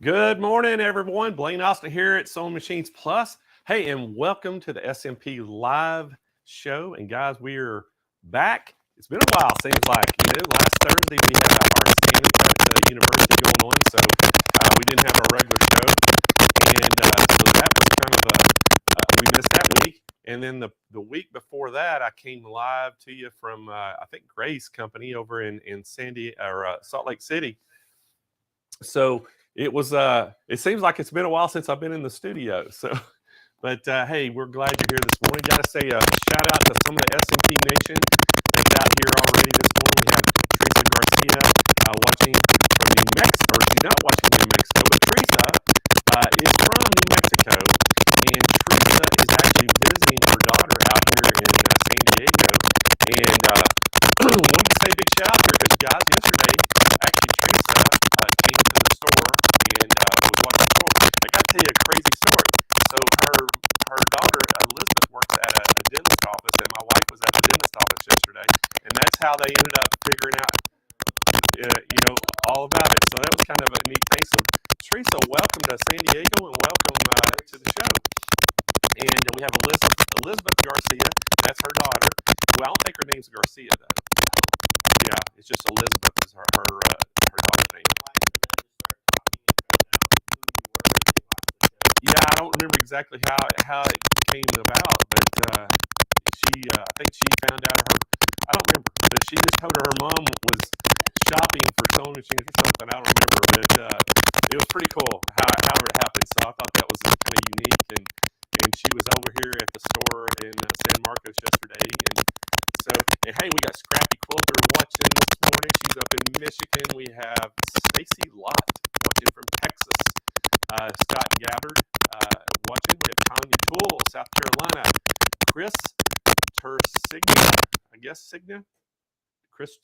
Good morning, everyone. Blaine Austin here at Sewing Machines Plus. Hey, and welcome to the SMP live show. And guys, we are back. It's been a while, seems like. Last Thursday we had our Stanley Cup University going on, so we didn't have our regular show. And so that was kind of we missed that week. And then the week before that, I came live to you from, I think, Gray's company over in Salt Lake City. So it was, it seems like it's been a while since I've been in the studio. So, but hey, we're glad you're here this morning. Got to say a shout out to some of the SMP Nation that's out here already this morning. We have Teresa Garcia watching from New Mexico, or she's not watching New Mexico, but Teresa is from New Mexico. And Teresa is actually visiting her daughter out here in San Diego. And wanted to say a big shout out to her because, guys, yesterday, actually, Teresa came to the store and was watching the store. I got to tell you a crazy story. So her daughter, Elizabeth, works at a dentist office, and my wife was at the dentist office yesterday. And that's how they ended up figuring out, all about it. So that was kind of a neat thing. So, Teresa, welcome to San Diego and welcome to the show. And we have Elizabeth Garcia. That's her daughter. Well, I don't think her name's Garcia, though. Yeah, it's just Elizabeth is her daughter's name. Yeah, I don't remember exactly how it came about, but I think she found out I don't remember, but she just told her mom was shopping for sewing machines or something. I don't remember, but it was pretty cool how it happened. So I thought that was kind of unique, and she was over here at the store in San Marcos yesterday, and hey, we got Scrappy Quilter watching this morning. She's up in Michigan. We have Stacy Lott watching from Texas. Scott Gabbard watching. We have Tanya Toole, South Carolina. Chris Tersigna, I guess Signa. Chris,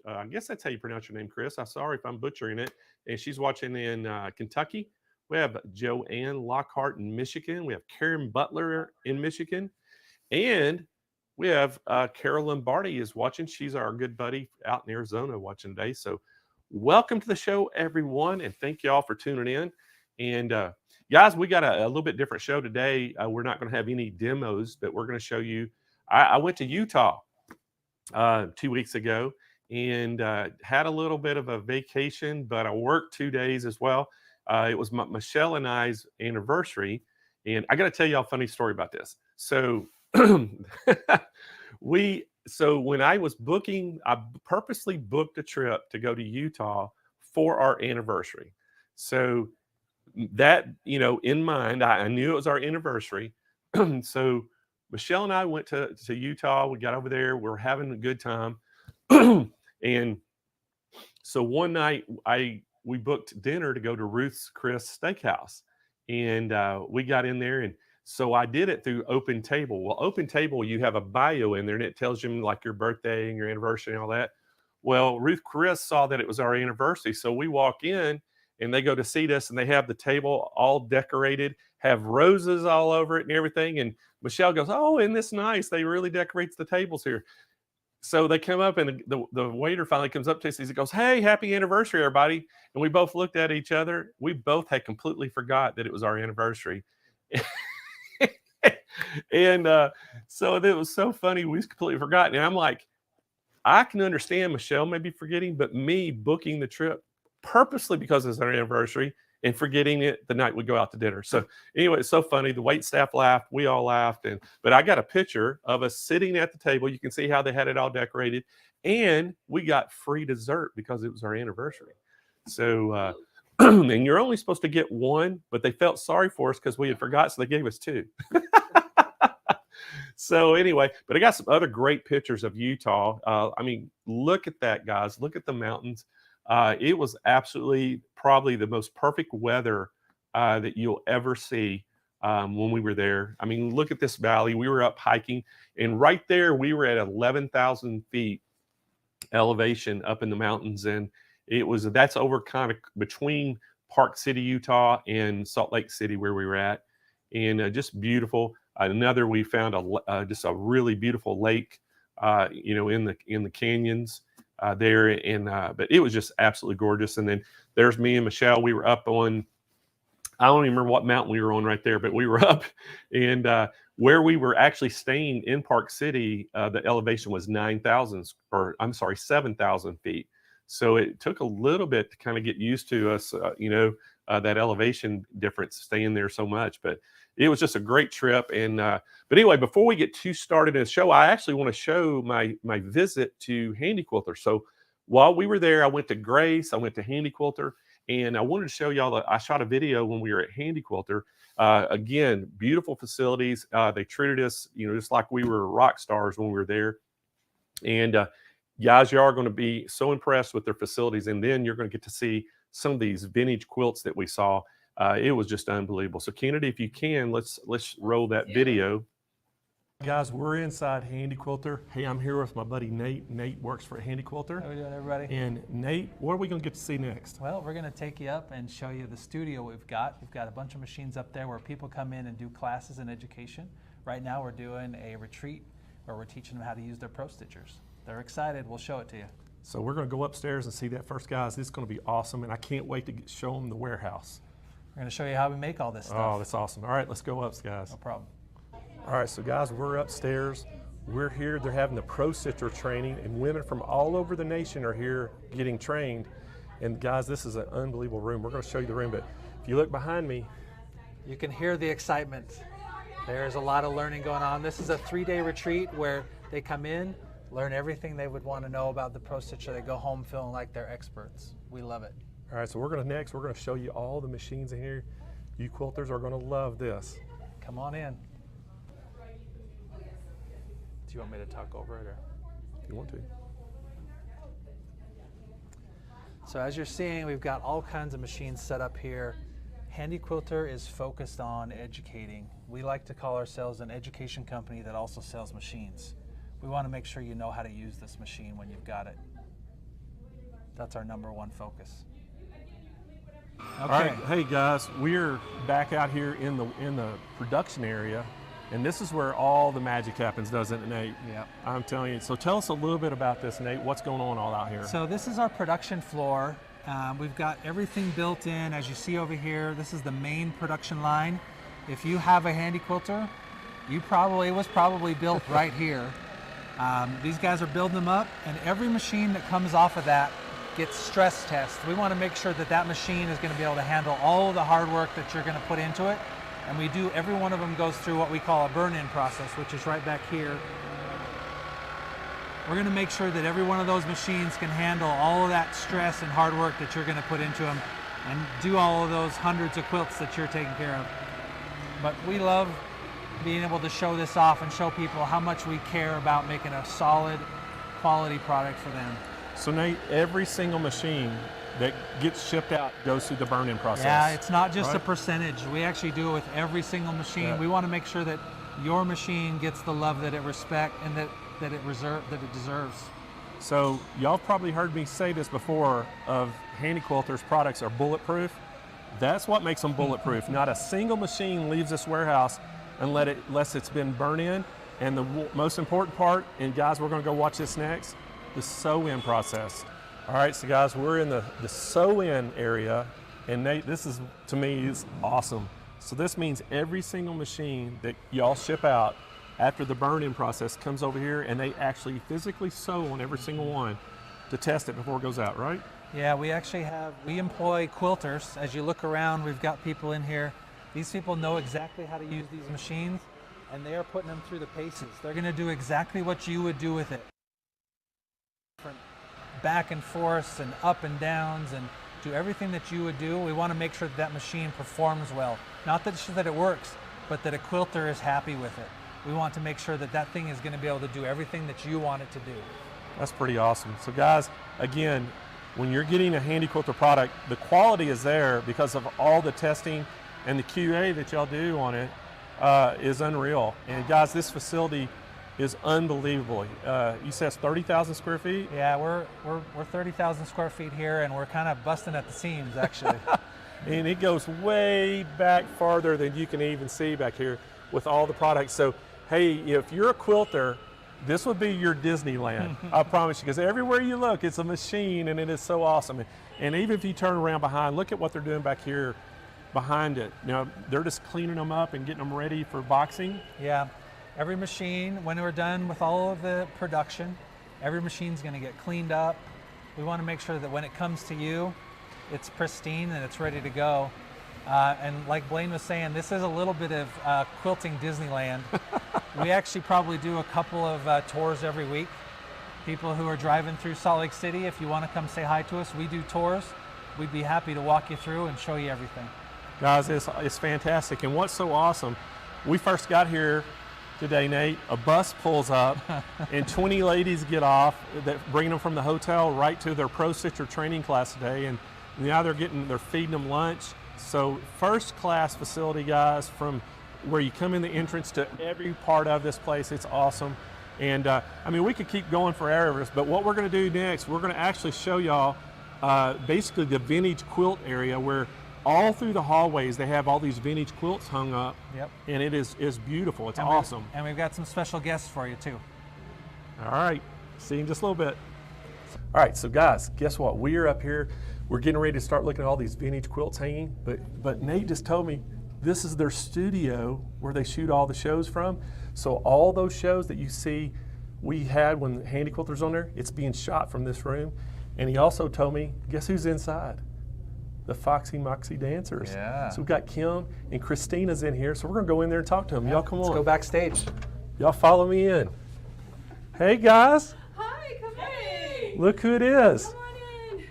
I guess that's how you pronounce your name, Chris. I'm sorry if I'm butchering it. And she's watching in Kentucky. We have Joanne Lockhart in Michigan. We have Karen Butler in Michigan. And we have Carol Lombardi is watching. She's our good buddy out in Arizona watching today. So welcome to the show, everyone, and thank you all for tuning in. And guys, we got a little bit different show today. We're not going to have any demos, but we're going to show you. I went to Utah 2 weeks ago and had a little bit of a vacation, but I worked 2 days as well. It was Michelle and I's anniversary, and I got to tell you a funny story about this. So when I was booking, I purposely booked a trip to go to Utah for our anniversary. So that, in mind, I knew it was our anniversary. So Michelle and I went to Utah. We got over there. We were having a good time. And so one night we booked dinner to go to Ruth's Chris Steakhouse. And we got in there, and so I did it through Open Table. Well, Open Table, you have a bio in there, and it tells you like your birthday and your anniversary and all that. Well, Ruth Chris saw that it was our anniversary. So we walk in, and they go to seat us, and they have the table all decorated, have roses all over it and everything. And Michelle goes, "Oh, isn't this nice? They really decorates the tables here." So they come up, and the waiter finally comes up to us. He goes, "Hey, happy anniversary, everybody." And we both looked at each other. We both had completely forgot that it was our anniversary. And so it was so funny. We completely forgot. And I'm like, I can understand Michelle maybe forgetting, but me booking the trip purposely because it's our anniversary and forgetting it the night we go out to dinner. So anyway, it's so funny. The wait staff laughed. We all laughed. But I got a picture of us sitting at the table. You can see how they had it all decorated. And we got free dessert because it was our anniversary. So, and you're only supposed to get one, but they felt sorry for us because we had forgot, so they gave us two. So anyway, but I got some other great pictures of Utah. I mean, look at that, guys. Look at the mountains. It was absolutely probably the most perfect weather that you'll ever see when we were there. I mean, look at this valley. We were up hiking, and right there we were at 11,000 feet elevation up in the mountains, and that's over kind of between Park City, Utah, and Salt Lake City where we were at, and just beautiful. We found just a really beautiful lake, in the canyons. there. And but it was just absolutely gorgeous. And then there's me and Michelle. We were up on, I don't even remember what mountain we were on right there, but we were up, and where we were actually staying in Park City, the elevation was 7,000 feet. So it took a little bit to kind of get used to us, that elevation difference, staying there so much. But it was just a great trip. And but anyway, before we get too started in the show, I actually want to show my visit to Handi Quilter. So while we were there, I went to Grace, I went to Handi Quilter, and I wanted to show y'all that I shot a video when we were at Handi Quilter. Again, beautiful facilities. They treated us, just like we were rock stars when we were there. And guys, you are going to be so impressed with their facilities. And then you're going to get to see some of these vintage quilts that we saw. It was just unbelievable. So Kennedy, if you can, let's roll that video. Guys, we're inside Handi Quilter. Hey, I'm here with my buddy Nate. Nate works for Handi Quilter. How are we doing, everybody? And Nate, what are we going to get to see next? Well, we're going to take you up and show you the studio we've got. We've got a bunch of machines up there where people come in and do classes and education. Right now we're doing a retreat where we're teaching them how to use their Pro Stitchers. They're excited. We'll show it to you. So we're going to go upstairs and see that first, guys. This is going to be awesome, and I can't wait to show them the warehouse. We're going to show you how we make all this stuff. Oh, that's awesome. All right, let's go up, guys. No problem. All right, so guys, we're upstairs. We're here. They're having the Pro Stitcher training, and women from all over the nation are here getting trained. And guys, this is an unbelievable room. We're going to show you the room, but if you look behind me, you can hear the excitement. There's a lot of learning going on. This is a 3-day retreat where they come in, learn everything they would want to know about the Pro Stitcher. They go home feeling like they're experts. We love it. All right, so we're going to show you all the machines in here. You quilters are going to love this. Come on in. Do you want me to talk over it, or? If you want to. So as you're seeing, we've got all kinds of machines set up here. Handi Quilter is focused on educating. We like to call ourselves an education company that also sells machines. We want to make sure you know how to use this machine when you've got it. That's our #1 focus. Okay. All right, hey guys, we're back out here in the production area. And this is where all the magic happens, doesn't it, Nate? Yeah. I'm telling you. So tell us a little bit about this, Nate. What's going on all out here? So this is our production floor. We've got everything built in. As you see over here, this is the main production line. If you have a Handi Quilter, it was probably built right here. These guys are building them up, and every machine that comes off of that gets stress tested. We want to make sure that that machine is going to be able to handle all of the hard work that you're going to put into it. And every one of them goes through what we call a burn-in process, which is right back here. We're going to make sure that every one of those machines can handle all of that stress and hard work that you're going to put into them and do all of those hundreds of quilts that you're taking care of. But we love being able to show this off and show people how much we care about making a solid quality product for them. So Nate, every single machine that gets shipped out goes through the burn-in process. Yeah, it's not just a percentage. We actually do it with every single machine. Yeah. We want to make sure that your machine gets the love that it respects and that it deserves. So y'all probably heard me say this before of Handi Quilter's products are bulletproof. That's what makes them bulletproof. Not a single machine leaves this warehouse unless it's been burned in. And the most important part, and guys, we're going to go watch this next, the sew-in process. All right, so guys, we're in the sew-in area, and Nate, this is, to me, is awesome. So this means every single machine that y'all ship out after the burn-in process comes over here, and they actually physically sew on every single one to test it before it goes out, right? Yeah, we employ quilters. As you look around, we've got people in here. These people know exactly how to use these machines, and they are putting them through the paces. They're going to do exactly what you would do with it. Back and forths and up and downs, and do everything that you would do. We want to make sure that that machine performs well. Not that it works, but that a quilter is happy with it. We want to make sure that that thing is going to be able to do everything that you want it to do. That's pretty awesome. So guys, again, when you're getting a Handi Quilter product, the quality is there because of all the testing and the QA that y'all do on it is unreal. And guys, this facility is unbelievable. You said it's 30,000 square feet? Yeah, we're 30,000 square feet here, and we're kind of busting at the seams, actually. And it goes way back farther than you can even see back here with all the products. So, hey, if you're a quilter this would be your Disneyland, I promise you, because everywhere you look, it's a machine, and it is so awesome. And even if you turn around behind, look at what they're doing back here behind it. Now, they're just cleaning them up and getting them ready for boxing. Yeah, every machine, when we're done with all of the production, every machine's gonna get cleaned up. We wanna make sure that when it comes to you, it's pristine and it's ready to go. And like Blaine was saying, this is a little bit of quilting Disneyland. We actually probably do a couple of tours every week. People who are driving through Salt Lake City, if you want to come say hi to us, we do tours. We'd be happy to walk you through and show you everything. Guys, it's fantastic. And what's so awesome, we first got here today, Nate, a bus pulls up and 20 ladies get off, that bring them from the hotel right to their Pro Stitcher training class today. And now they're feeding them lunch. So first class facility, guys, from where you come in the entrance to every part of this place. It's awesome. And I mean, we could keep going forever, but what we're going to do next, we're going to actually show y'all basically the vintage quilt area, where all through the hallways they have all these vintage quilts hung up. Yep. And it is beautiful. It's awesome. And we've got some special guests for you too. All right, see you in just a little bit. All right, so guys, guess what? We are up here. We're getting ready to start looking at all these vintage quilts hanging, but Nate just told me this is their studio where they shoot all the shows from. So all those shows that you see we had when Handi Quilter's on there, it's being shot from this room. And he also told me, guess who's inside? The Foxy Moxie dancers. Yeah. So we've got Kim and Christina's in here, so we're gonna go in there and talk to them. Yeah, y'all come let's on. go backstage. Y'all follow me in. Hey guys. Hi, come in. Look who it is. Come on in.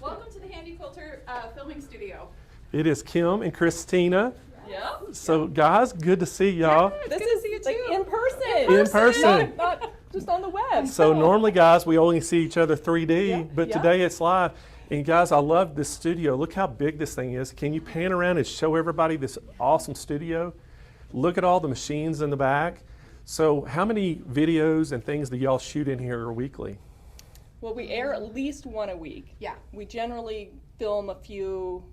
Welcome to the Handi Quilter filming studio. It is Kim and Christina. Yep. So guys, good to see y'all. This is see you like too. in person. In person. Not just on the web. So normally, guys, we only see each other 3D, Yeah, but yeah. today it's live. And guys, I love this studio. Look how big this thing is. Can you pan around and show everybody this awesome studio? Look at all the machines in the back. So how many videos and things do y'all shoot in here weekly? Well, we air at least one a week. Yeah. We generally film a few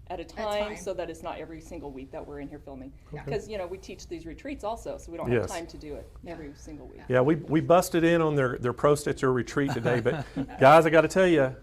at a time, time. so that it's not every single week that we're in here filming. Yeah. Because, you know, we teach these retreats also, so we don't Yes. have time to do it every single week. Yeah, we busted in on their Pro Stitcher retreat today, but guys, I got to tell you,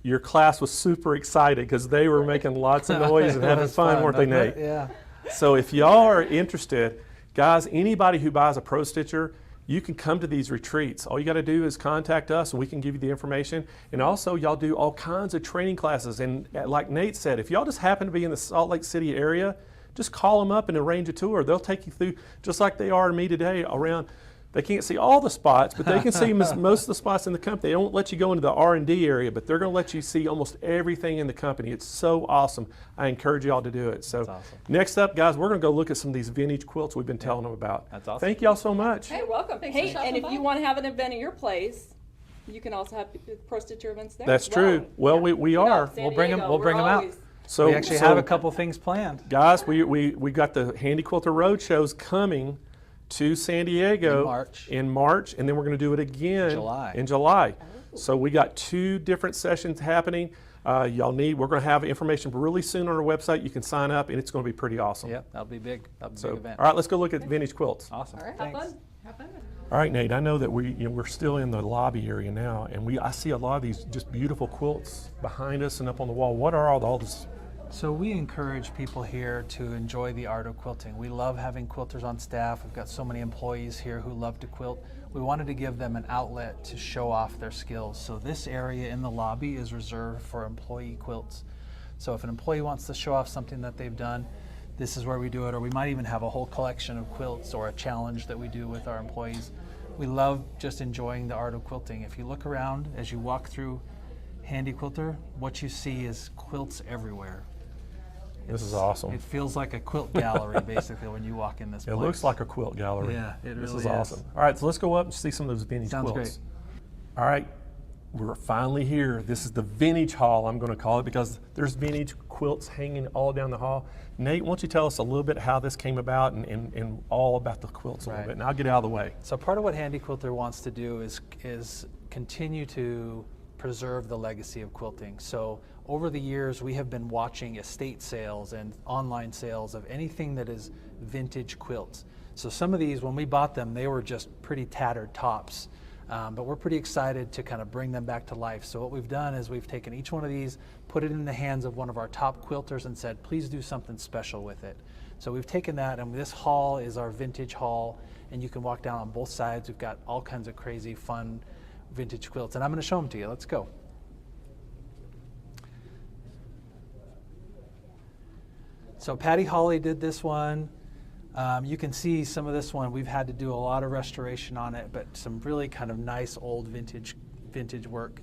your class was super excited because they were making lots of noise and having fun, weren't they, Nate? Yeah. So if y'all are interested, guys, anybody who buys a Pro Stitcher, you can come to these retreats. All you got to do is contact us and we can give you the information. And also, y'all do all kinds of training classes. And like Nate said, if y'all just happen to be in the Salt Lake City area, just call them up and arrange a tour. They'll take you through, just like they are to me today, around. They can't see all the spots, but they can see most of the spots in the company. They don't let you go into the R&D area, but they're going to let you see almost everything in the company. It's so awesome. I encourage y'all to do it. So awesome. Next up, guys, we're going to go look at some of these vintage quilts we've been telling them about. That's awesome. Thank y'all so much. You're welcome. Thanks for Hey, stopping and if by. you want to have an event at your place, you can also have Pro Stitcher events there. That's as well. true. Well, we You know, are. San We'll bring 'em- Diego, we'll bring we're 'em out. always- So We actually have a couple things planned. Guys, we got the Handi Quilter Road shows coming to San Diego In March. and then we're going to do it again July. in July. So we got 2 different sessions happening. We're going to have information really soon on our website. You can sign up and it's going to be pretty awesome. Yep, that'll be big. That'll be a So, big event. all right, let's go look at vintage quilts. Awesome. All right, Have Thanks. fun. Have fun. All right, Nate, I know that we're still in the lobby area now, and I see a lot of these just beautiful quilts behind us and up on the wall. What are all this? So we encourage people here to enjoy the art of quilting. We love having quilters on staff. We've got so many employees here who love to quilt. We wanted to give them an outlet to show off their skills. So this area in the lobby is reserved for employee quilts. So if an employee wants to show off something that they've done, this is where we do it. Or we might even have a whole collection of quilts or a challenge that we do with our employees. We love just enjoying the art of quilting. If you look around as you walk through Handi Quilter, what you see is quilts everywhere. This is awesome. It feels like a quilt gallery, basically, when you walk in this place. It looks like a quilt gallery. Yeah, it This really is is. awesome. All right, so let's go up and see some of those vintage Sounds quilts. great. All right, we're finally here. This is the vintage hall, I'm going to call it, because there's vintage quilts hanging all down the hall. Nate, why don't you tell us a little bit how this came about and all about the quilts a little Right. bit, and I'll get out of the way. So part of what Handi Quilter wants to do is continue to preserve the legacy of quilting. So over the years, we have been watching estate sales and online sales of anything that is vintage quilts. So some of these, when we bought them, they were just pretty tattered tops. But we're pretty excited to kind of bring them back to life. So what we've done is we've taken each one of these, put it in the hands of one of our top quilters and said, please do something special with it. So we've taken that, and this hall is our vintage hall, and you can walk down on both sides. We've got all kinds of crazy, fun vintage quilts, and I'm gonna show them to you. Let's go. So Patty Holly did this one. You can see some of this one, we've had to do a lot of restoration on it, but some really kind of nice old vintage work.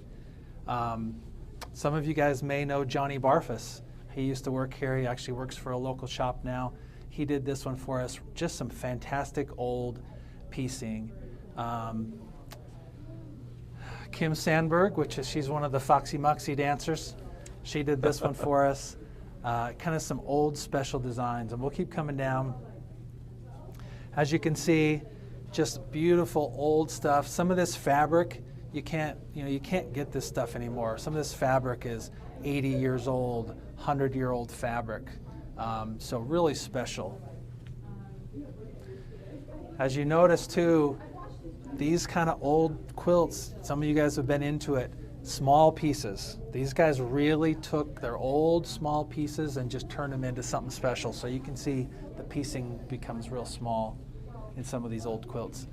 Some of you guys may know Johnny Barfus. He used to work here. He actually works for a local shop now. He did this one for us. Just some fantastic old piecing. Kim Sandberg, she's one of the Foxy Moxie dancers. She did this one for us. Kind of some old special designs, and we'll keep coming down. As you can see, just beautiful old stuff. Some of this fabric, you can't get this stuff anymore. Some of this fabric is 80 years old, 100-year-old fabric. So really special. As you notice too, these kind of old quilts, some of you guys have been into it, small pieces. These guys really took their old small pieces and just turned them into something special. So you can see the piecing becomes real small in some of these old quilts.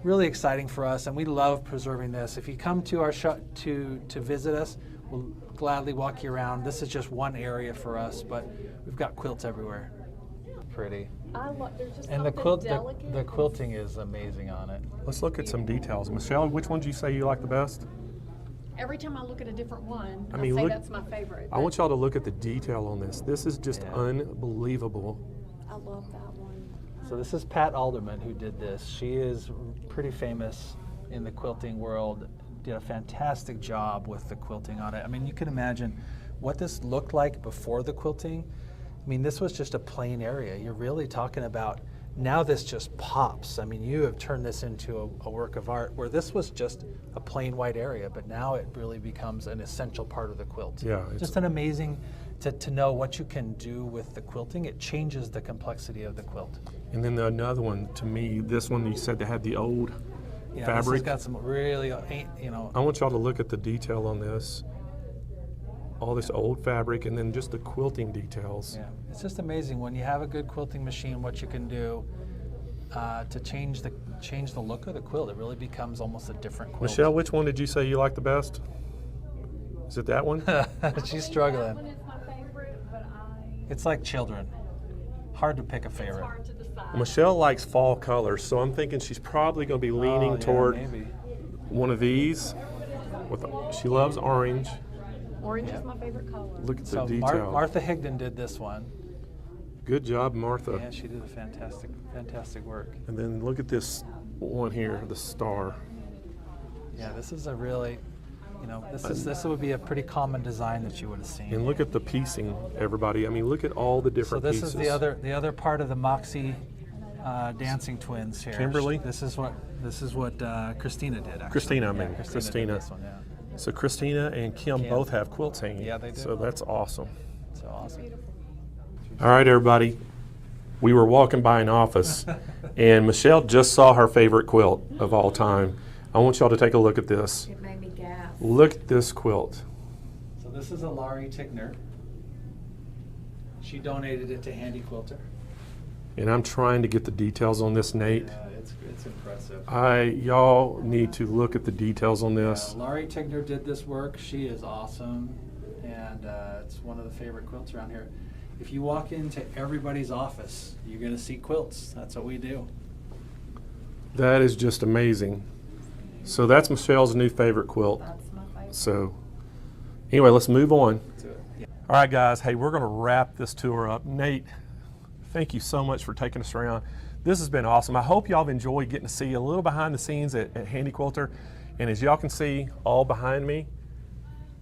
Really exciting for us, and we love preserving this. If you come to our shop to visit us, we'll gladly walk you around. This is just one area for us, but we've got quilts everywhere. Pretty. There's just And the quilting is amazing on it. Let's look at some details. Michelle, which one do you say you like the best? Every time I look at a different one, I mean, say look, that's my favorite. I want y'all to look at the detail on this. This is just unbelievable. I love that one. So this is Pat Alderman who did this. She is pretty famous in the quilting world. Did a fantastic job with the quilting on it. I mean, you can imagine what this looked like before the quilting. I mean, this was just a plain area. You're really talking about, now this just pops. I mean, you have turned this into a work of art where this was just a plain white area, but now it really becomes an essential part of the quilt. Yeah, just an amazing to know what you can do with the quilting. It changes the complexity of the quilt. And then another one, to me, this one you said they had the old fabric. This has got some really, I want y'all to look at the detail on this. All this old fabric, and then just the quilting details. Yeah, it's just amazing when you have a good quilting machine, what you can do to change the look of the quilt. It really becomes almost a different quilt. Michelle, which one did you say you like the best? Is it that one? She's struggling. That one is my favorite, but It's like children. Hard to pick a it's favorite. hard to decide. Michelle likes fall colors, so I'm thinking she's probably going to be leaning toward maybe. one of these. She loves orange. Orange is my favorite color. Look at the So detail. Martha Higdon did this one. Good job, Martha. Yeah, she did a fantastic work. And then look at this one here, the star. Yeah, this is a really, this would be a pretty common design that you would have seen. And look at the piecing, everybody. I mean, look at all the So different this pieces. is the other part of the Moxie dancing twins here. Kimberly? This is what Christina did. Actually. Christina, I mean, Yeah, Christina. did this one, yeah. So Christina and Kim both have quilts hanging. Yeah, they do. So that's awesome. So awesome. All right, everybody. We were walking by an office, and Michelle just saw her favorite quilt of all time. I want y'all to take a look at this. It made me gasp. Look at this quilt. So this is a Laurie Tickner. She donated it to Handi Quilter. And I'm trying to get the details on this, Nate. Yeah, it's impressive. Y'all need to look at the details on this. Laurie Tickner did this work. She is awesome, and it's one of the favorite quilts around here. If you walk into everybody's office, you're going to see quilts. That's what we do. That is just amazing. So that's Michelle's new favorite quilt. That's my favorite. So anyway, let's move on. Yeah. All right, guys. Hey, we're going to wrap this tour up. Nate, thank you so much for taking us around. This has been awesome. I hope y'all have enjoyed getting to see a little behind the scenes at Handi Quilter. And as y'all can see all behind me,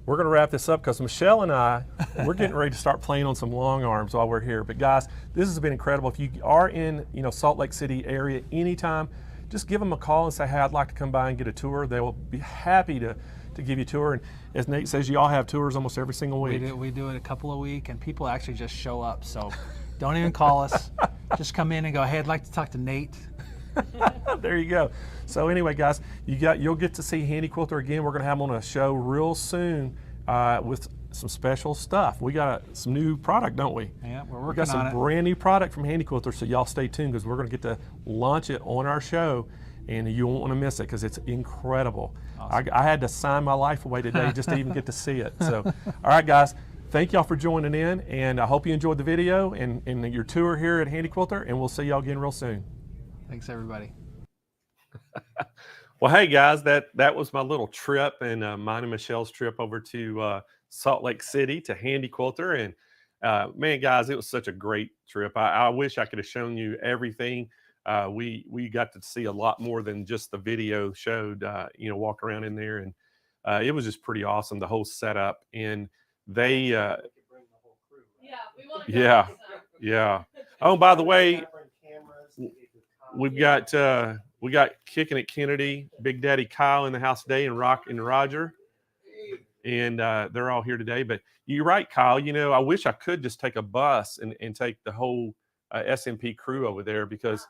we're going to wrap this up because Michelle and I, we're getting ready to start playing on some long arms while we're here. But guys, this has been incredible. If you are in Salt Lake City area anytime, just give them a call and say, hey, I'd like to come by and get a tour. They will be happy to give you a tour. And as Nate says, you all have tours almost every single week. We do it a couple a week, and people actually just show up. So don't even call us. just come in and go, hey, I'd like to talk to Nate. There you go. So anyway, guys, you'll get to see Handi Quilter again. We're going to have him on a show real soon with some special stuff. We got some new product, don't we? Yeah, we're We working got some on it. brand new product from Handi Quilter, so y'all stay tuned because we're going to get to launch it on our show, and you won't want to miss it because it's incredible. Awesome. I had to sign my life away today just to even get to see it. So, all right, guys, thank y'all for joining in, and I hope you enjoyed the video and your tour here at Handi Quilter, and we'll see y'all again real soon. Thanks, everybody. Well, hey guys, that was my little trip and mine and Michelle's trip over to Salt Lake City to Handi Quilter, and man, guys, it was such a great trip. I wish I could have shown you everything. We got to see a lot more than just the video showed. Walk around in there, and it was just pretty awesome. The whole setup, and they Yeah, we want to. yeah. Oh, by the way, we got Kicking It Kennedy, Big Daddy Kyle in the house today, and Rock and Roger, and they're all here today. But you're right, Kyle. I wish I could just take a bus and take the whole SMP crew over there because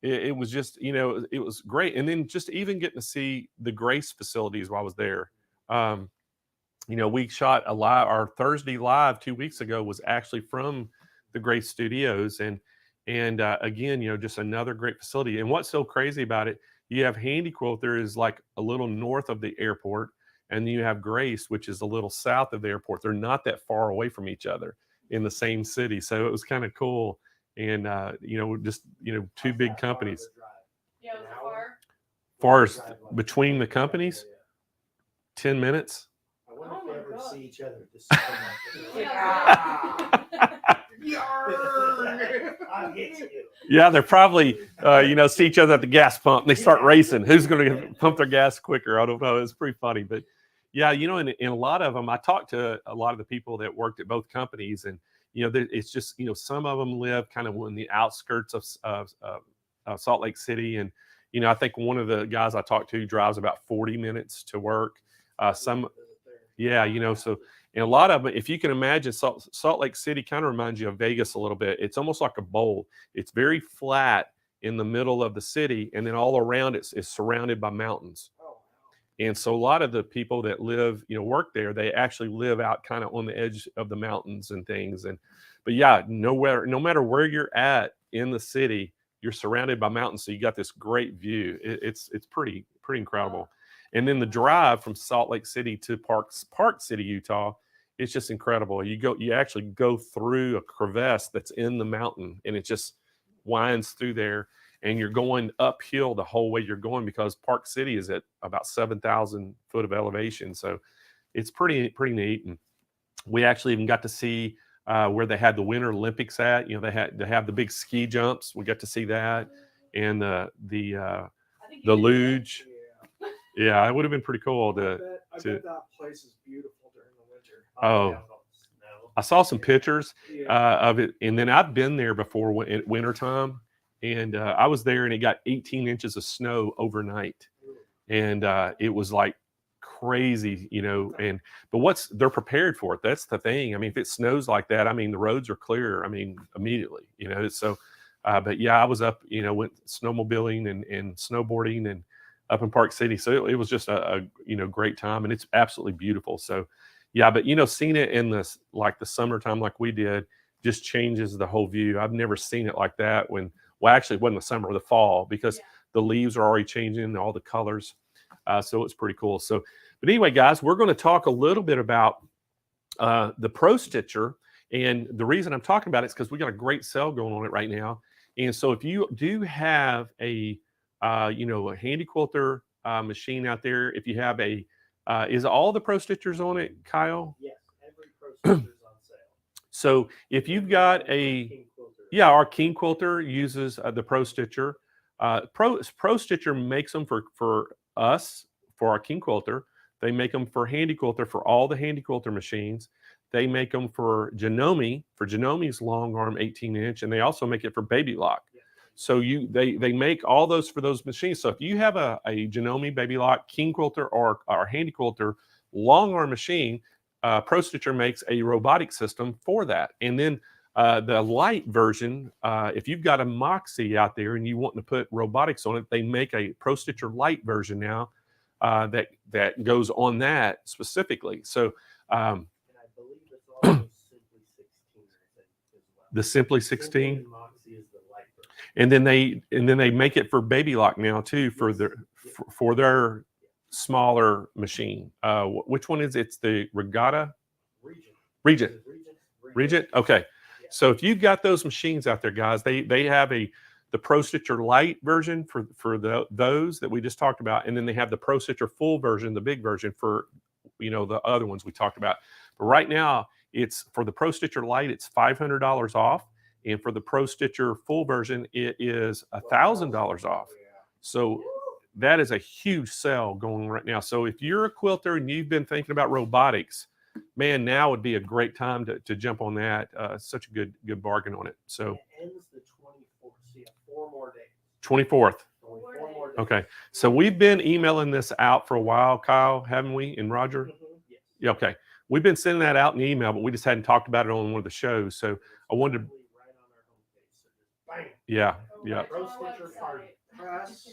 it was just it was great. And then just even getting to see the Grace facilities while I was there. We shot our Thursday live 2 weeks ago was actually from the Grace Studios, and again, just another great facility. And what's so crazy about it, you have Handi Quilter is like a little north of the airport, and then you have Grace, which is a little south of the airport. They're not that far away from each other in the same city. So it was kind of cool. And, just, two big companies. Yeah, it was Far as between the companies, 10 minutes. I wonder if they ever see each other. I'll get you. Yeah, they're probably, see each other at the gas pump and they start racing. Who's going to pump their gas quicker? I don't know. It's pretty funny. But yeah, in a lot of them, I talked to a lot of the people that worked at both companies, and, it's just, some of them live kind of in the outskirts of Salt Lake City. And, I think one of the guys I talked to drives about 40 minutes to work. So, and a lot of them, if you can imagine, Salt Lake City kind of reminds you of Vegas a little bit. It's almost like a bowl. It's very flat in the middle of the city, and then all around it is surrounded by mountains. And so a lot of the people that live, work there, they actually live out kind of on the edge of the mountains and things. But yeah, no matter where you're at in the city, you're surrounded by mountains. So you got this great view. It's pretty incredible. And then the drive from Salt Lake City to Park City, Utah, it's just incredible. You actually go through a crevasse that's in the mountain, and it just winds through there, and you're going uphill the whole way you're going because Park City is at about 7,000 foot of elevation. So it's pretty neat. And we actually even got to see where they had the Winter Olympics at. They have the big ski jumps. We got to see that, and the luge. Yeah, it would have been pretty cool I bet that place is beautiful during the winter. Oh, I saw some pictures of it, and then I've been there before at wintertime, and I was there, and it got 18 inches of snow overnight, and it was like crazy, but they're prepared for it. That's the thing. I mean, if it snows like that, I mean, the roads are clear. I mean, immediately, so. But yeah, I was up, went snowmobiling and snowboarding and up in Park City. So it was just a great time, and it's absolutely beautiful. So yeah, but seeing it in the summertime like we did just changes the whole view. I've never seen it like that actually it wasn't the summer, the fall, because the leaves are already changing, all the colors. So it's pretty cool. So, but anyway, guys, we're going to talk a little bit about the Pro Stitcher. And the reason I'm talking about it is because we got a great sale going on it right now. And so if you do have a Handi Quilter machine out there, if you have is all the Pro Stitchers on it, Kyle? Yes, every Pro Stitcher is on sale. So if you've got our King Quilter uses the Pro Stitcher. Pro Stitcher makes them for us, for our King Quilter. They make them for Handi Quilter, for all the Handi Quilter machines. They make them for Janomi's long arm 18-inch, and they also make it for Baby Lock. So they make all those for those machines. So if you have a Janomi, Baby Lock, King Quilter, or Handi Quilter long arm machine, Pro Stitcher makes a robotic system for that. And then The light version, if you've got a Moxie out there and you want to put robotics on it, they make a Pro Stitcher light version now that goes on that specifically. So And I believe it's also Simply 16, I think, as well. the Simply Simply 16, and Moxie is the light version. and then they make it for Baby Lock now too for their smaller machine. Which one is it? It's the Regatta Regent. Regent. Okay. So if you've got those machines out there, guys, they have the Pro Stitcher Lite version for those that we just talked about, and then they have the Pro Stitcher Full version, the big version for the other ones we talked about. But right now, it's for the Pro Stitcher Lite, it's $500 off, and for the Pro Stitcher Full version, it is $1,000 off. So that is a huge sale going right now. So if you're a quilter and you've been thinking about robotics, man, now would be a great time to jump on that. Such a good bargain on it. So it ends the 24th. So you have 4 more days. 24th. Only 4 more days. Okay. So we've been emailing this out for a while, Kyle, haven't we? And Roger? Yes. Yeah, okay. We've been sending that out in email, but we just hadn't talked about it on one of the shows. So I wanted to, Right on our homepage. So just bang. yeah. Pro Stitcher card press.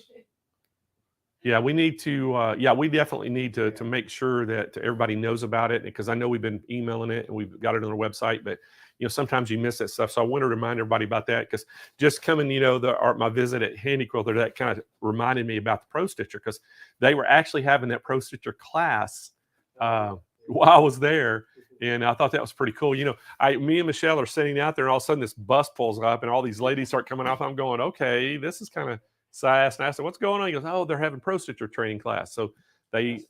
Yeah, we need to, we definitely need to make sure that everybody knows about it, because I know we've been emailing it and we've got it on our website, but sometimes you miss that stuff. So I want to remind everybody about that, because just coming, my visit at Handi Quilter, that kind of reminded me about the Pro Stitcher, because they were actually having that Pro Stitcher class while I was there. And I thought that was pretty cool. Me and Michelle are sitting out there, and all of a sudden this bus pulls up and all these ladies start coming off. I'm going, okay, this is kind of sass. And I said, what's going on? He goes, oh, they're having Pro Stitcher training class. So they,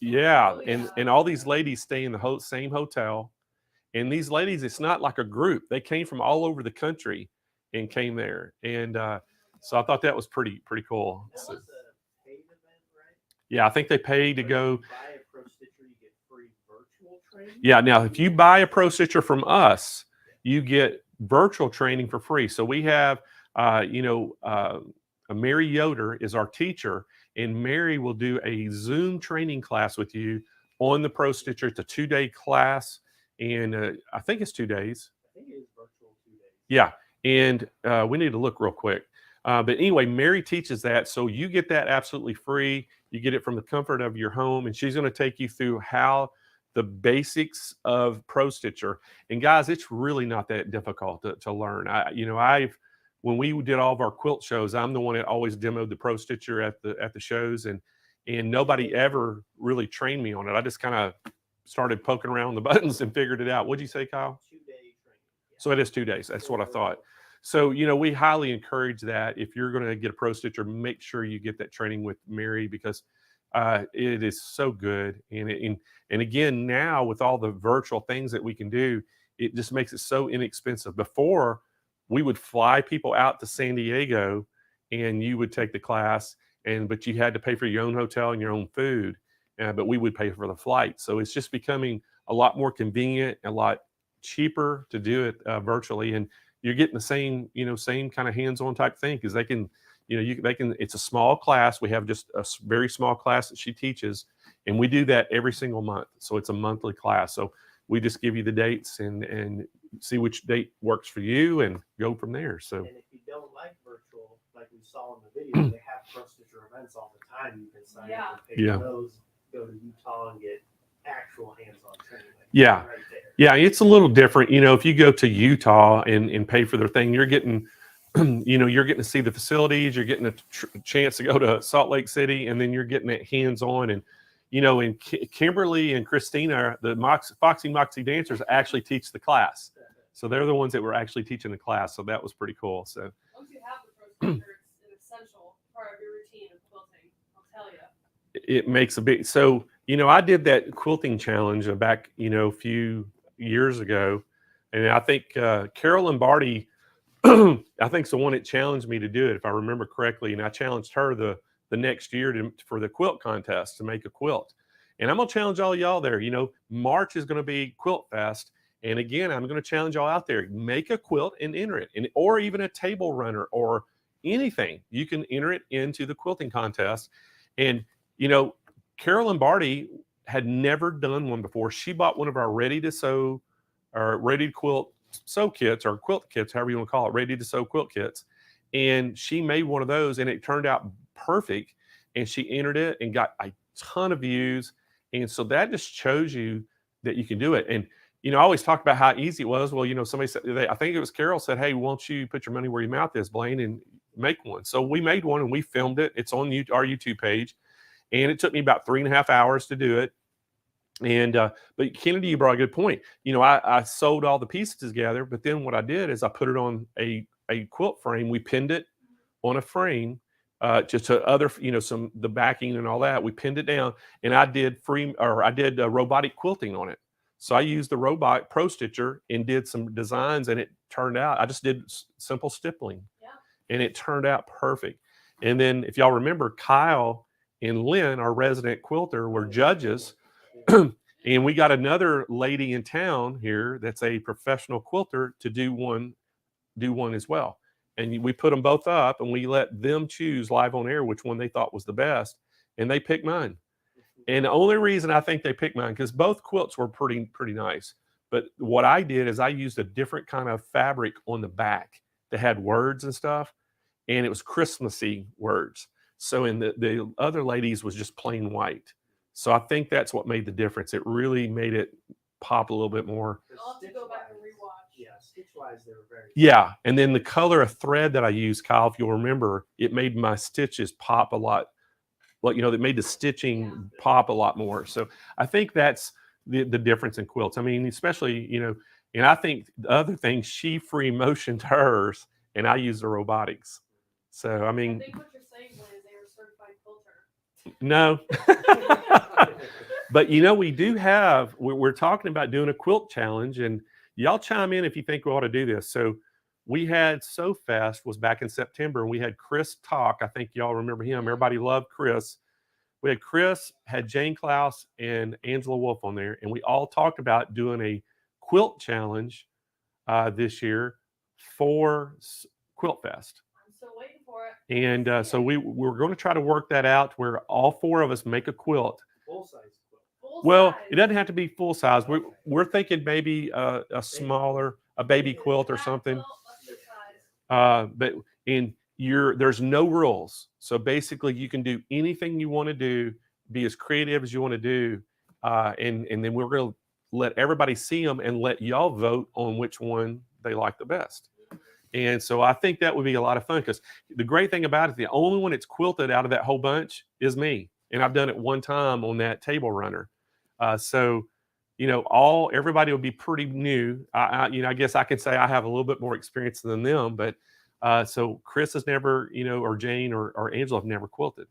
yeah. And all these ladies stay in the same hotel. And these ladies, it's not like a group. They came from all over the country and came there. And so I thought that was pretty cool. That So, was a paid event, right? yeah, I think they paid to go. If you buy a Pro Stitcher, you get free virtual training. Yeah, now if you buy a Pro Stitcher from us, you get virtual training for free. So we have, Mary Yoder is our teacher, and Mary will do a Zoom training class with you on the Pro Stitcher. It's a 2-day class, and I think it's 2 days. I think it is virtual 2 days. Yeah, and we need to look real quick. But anyway, Mary teaches that, so you get that absolutely free. You get it from the comfort of your home, and she's going to take you through how the basics of Pro Stitcher. And guys, it's really not that difficult to learn. When we did all of our quilt shows, I'm the one that always demoed the Pro Stitcher at the shows, and nobody ever really trained me on it. I just kind of started poking around the buttons and figured it out. What'd you say, Kyle? 2-day training. Yeah. So it is 2 days. That's what I thought. So, we highly encourage that. If you're going to get a Pro Stitcher, make sure you get that training with Mary, because it is so good. And again, now with all the virtual things that we can do, it just makes it so inexpensive. Before, we would fly people out to San Diego and you would take the class, but you had to pay for your own hotel and your own food, but we would pay for the flight. So it's just becoming a lot more convenient, a lot cheaper to do it virtually. And you're getting the same kind of hands-on type thing, because they can, it's a small class. We have just a very small class that she teaches, and we do that every single month. So it's a monthly class. So we just give you the dates and see which date works for you and go from there. So, and if you don't like virtual, like we saw in the video, they have Pro Stitcher events all the time. You can sign up and pay for those, go to Utah and get actual hands-on training. Yeah. Right there. Yeah, it's a little different. If you go to Utah and pay for their thing, you're getting, you're getting to see the facilities, you're getting a chance to go to Salt Lake City, and then you're getting it hands-on. And and Kimberly and Christina, the Foxy Moxie dancers, actually teach the class. So they're the ones that were actually teaching the class. So that was pretty cool. So once you have the Pro Stitcher, it's an essential part of your routine of quilting, I'll tell you. it makes a big, so, I did that quilting challenge back, a few years ago. And I think Carol Lombardi, I think, is the one that challenged me to do it, if I remember correctly. And I challenged her the next year for the quilt contest to make a quilt. And I'm going to challenge all y'all there. March is going to be Quilt Fest. And again, I'm going to challenge y'all out there. Make a quilt and enter it. Or even a table runner or anything. You can enter it into the quilting contest. And, Carol Lombardi had never done one before. She bought one of our ready to sew or ready to quilt sew kits or quilt kits, however you want to call it, ready to sew quilt kits. And she made one of those and it turned out perfect. And she entered it and got a ton of views. And so that just shows you that you can do it. And, you know, I always talk about how easy it was. Well, you know, somebody said, I think it was Carol said, hey, won't you put your money where your mouth is, Blaine, and make one. So we made one and we filmed it. It's on our YouTube page. And it took me about 3.5 hours to do it. And but Kennedy, you brought a good point. You know, I sewed all the pieces together, but then what I did is I put it on a quilt frame. We pinned it on a frame, just to other, you know, the backing and all that. We pinned it down, and I did robotic quilting on it. So I used the robot Pro Stitcher and did some designs, and it turned out. I just did simple stippling, and it turned out perfect. And then, if y'all remember, Kyle and Lynn, our resident quilter, were judges. And we got another lady in town here that's a professional quilter to do one as well. And we put them both up and we let them choose live on air which one they thought was the best. And they picked mine. And the only reason I think they picked mine, because both quilts were pretty nice. But what I did is I used a different kind of fabric on the back that had words and stuff. And it was Christmassy words. So in the other ladies was just plain white. So I think that's what made the difference. It really made it pop a little bit more. I'll have to go back and rewatch. Yeah, stitch-wise, they were very. Yeah, and then the color of thread that I used, Kyle, if you'll remember, it made my stitches pop a lot. Well, you know, that made the stitching pop a lot more. So I think that's the difference in quilts. I mean, especially, you know, and I think the other thing, she free motioned hers, and I used the robotics. So I mean, I think what you're saying is they were certified quilter. no. But you know, we're talking about doing a quilt challenge, and y'all chime in if you think we ought to do this. So we had Sew Fest was back in September, and we had Chris talk. I think y'all remember him. Everybody loved Chris. We had Chris, had Jane Klaus and Angela Wolf on there, and we all talked about doing a quilt challenge this year for Quilt Fest. I'm still waiting for it. And so we're going to try to work that out where all four of us make a quilt. Full size quilt. Well, it doesn't have to be full size. We're thinking maybe a smaller, a baby quilt or something. But there's no rules. So basically, you can do anything you want to do, be as creative as you want to do, and then we're going to let everybody see them and let y'all vote on which one they like the best. And so I think that would be a lot of fun, because the great thing about it, the only one that's quilted out of that whole bunch is me. And I've done it one time on that table runner. So, you know, everybody will be pretty new. I guess I can say I have a little bit more experience than them, but so Chris has never, you know, or Jane or Angela have never quilted.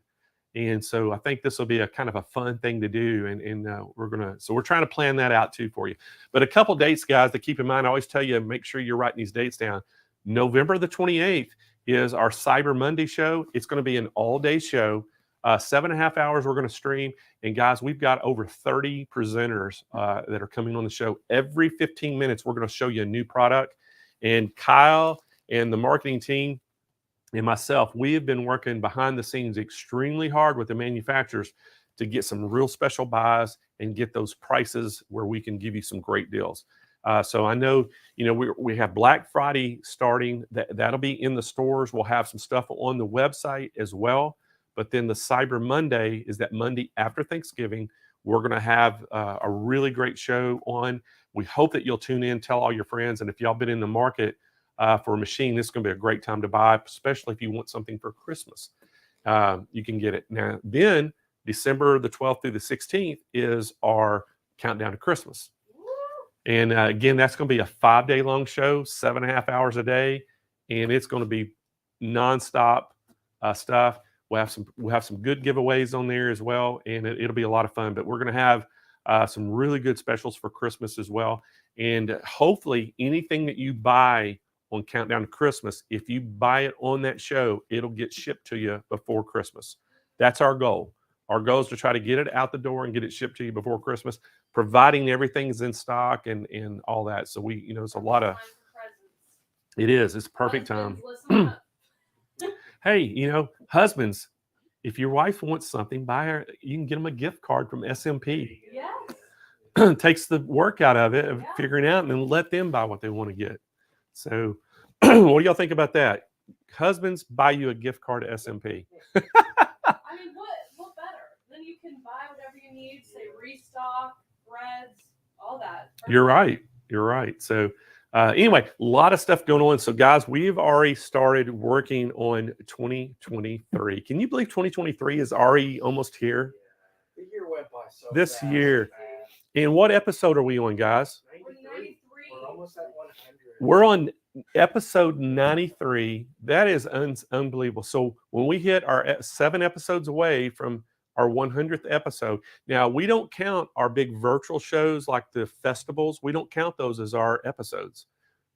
And so I think this will be a kind of a fun thing to do. And we're trying to plan that out too for you. But a couple dates, guys, to keep in mind. I always tell you, make sure you're writing these dates down. November the 28th is our Cyber Monday show. It's going to be an all-day show. 7.5 hours we're going to stream. And guys, we've got over 30 presenters that are coming on the show. Every 15 minutes, we're going to show you a new product. And Kyle and the marketing team and myself, we have been working behind the scenes extremely hard with the manufacturers to get some real special buys and get those prices where we can give you some great deals. So I know, you know, we have Black Friday starting. That'll be in the stores. We'll have some stuff on the website as well. But then the Cyber Monday is that Monday after Thanksgiving. We're going to have a really great show on. We hope that you'll tune in, tell all your friends. And if y'all been in the market for a machine, this is going to be a great time to buy, especially if you want something for Christmas. You can get it. Now, then December the 12th through the 16th is our countdown to Christmas. And again, that's going to be a 5-day long show, 7.5 hours a day. And it's going to be nonstop stuff. We'll have some good giveaways on there as well, and it'll be a lot of fun. But we're going to have some really good specials for Christmas as well. And hopefully anything that you buy on Countdown to Christmas, if you buy it on that show, it'll get shipped to you before Christmas. That's our goal. Our goal is to try to get it out the door and get it shipped to you before Christmas, providing everything's in stock and all that. So it's a lot of, it is, it's perfect time. Hey, husbands, if your wife wants something, buy her, you can get them a gift card from SMP. Yes. takes the work out of it, of Yeah. figuring out, and then let them buy what they want to get. So what do y'all think about that? Husbands, buy you a gift card to SMP. I mean, what better? Then you can buy whatever you need, say restock, threads, all that. You're right. You're right. So anyway, a lot of stuff going on. So guys, we've already started working on 2023. Can you believe 2023 is already almost here? The year went by so This fast. year. And what episode are we on, guys? 93. We're almost at 100. We're on episode 93. That is unbelievable. So when we hit our 7 episodes away from our 100th episode, now we don't count our big virtual shows like the festivals. We don't count those as our episodes.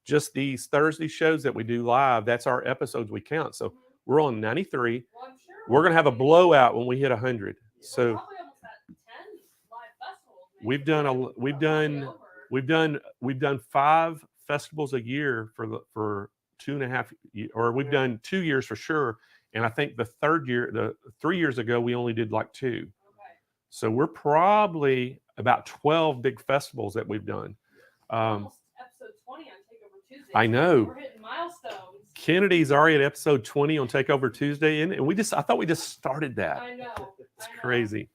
Just these Thursday shows that we do live, that's our episodes we count. So we're on 93. Well, I'm sure We're going to have a blowout when we hit 100. So probably almost at 10 live festivals. maybe. we've done 5 festivals a year for 2.5 years, or we've done 2 years for sure. And I think the 3 years ago, we only did like 2. Okay. So we're probably about 12 big festivals that we've done. Almost episode 20 on Takeover Tuesday. I know. We're hitting milestones. Kennedy's already at episode 20 on Takeover Tuesday. And I thought we just started that. I know. It's crazy.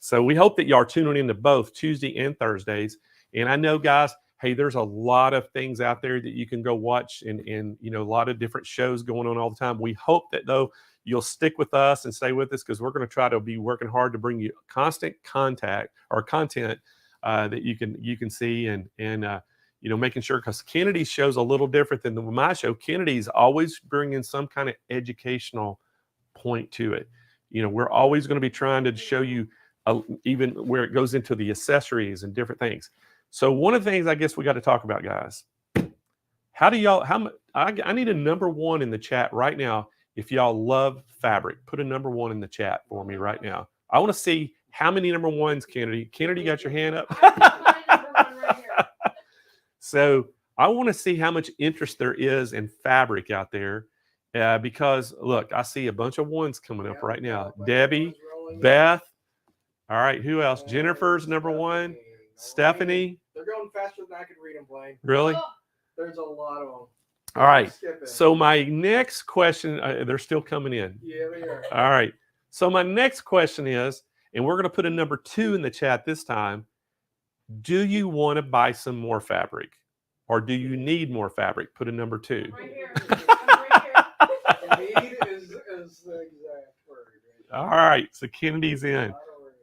So we hope that y'all are tuning into both Tuesday and Thursdays. And I know, guys, hey, there's a lot of things out there that you can go watch, and you know, a lot of different shows going on all the time. We hope that though you'll stick with us and stay with us, because we're going to try to be working hard to bring you constant content that you can see, and you know, making sure, because Kennedy's show's a little different than my show. Kennedy's always bringing some kind of educational point to it. You know, we're always going to be trying to show you even where it goes into the accessories and different things. So one of the things I guess we got to talk about, guys, how do y'all, I need a number 1 in the chat right now. If y'all love fabric, put a number 1 in the chat for me right now. I want to see how many number 1s, Kennedy. Kennedy, you got your hand up? I have my number 1 right here. So I want to see how much interest there is in fabric out there, because look, I see a bunch of 1s coming up right now. Debbie, Beth, all right, who else? Jennifer's number 1. Stephanie. They're going faster than I could read them, Blaine. Really? Oh, There's a lot of them. All right. Skipping. So my next question, they're still coming in. Yeah, they are. All right. So my next question is, and we're going to put a number 2 in the chat this time. Do you want to buy some more fabric, or do you need more fabric? Put a number 2. I'm right here. I'm right here. Need is the exact word. All right. So Kennedy's in.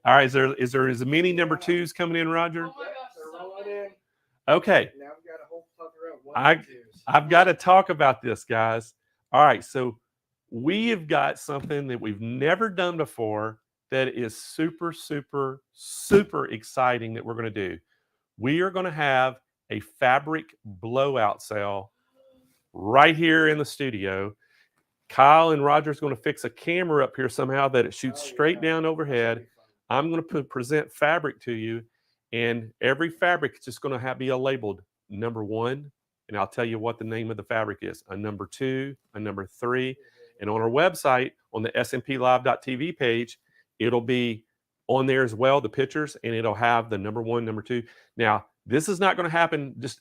All right. Is there as many number 2s coming in, Roger? Oh my gosh, They're so rolling many. in. Okay. Now we've got a whole plethora of 1 I- and 2s. I've got to talk about this, guys. All right, so we have got something that we've never done before that is super, super, super exciting that we're going to do. We are going to have a fabric blowout sale right here in the studio. Kyle and Roger's going to fix a camera up here somehow that it shoots straight down overhead. I'm going to present fabric to you, and every fabric is just going to be labeled number 1. And I'll tell you what the name of the fabric is, a number 2, a number 3. And on our website, on the SMPlive.tv page, it'll be on there as well, the pictures, and it'll have the number 1, number 2. Now, this is not going to happen just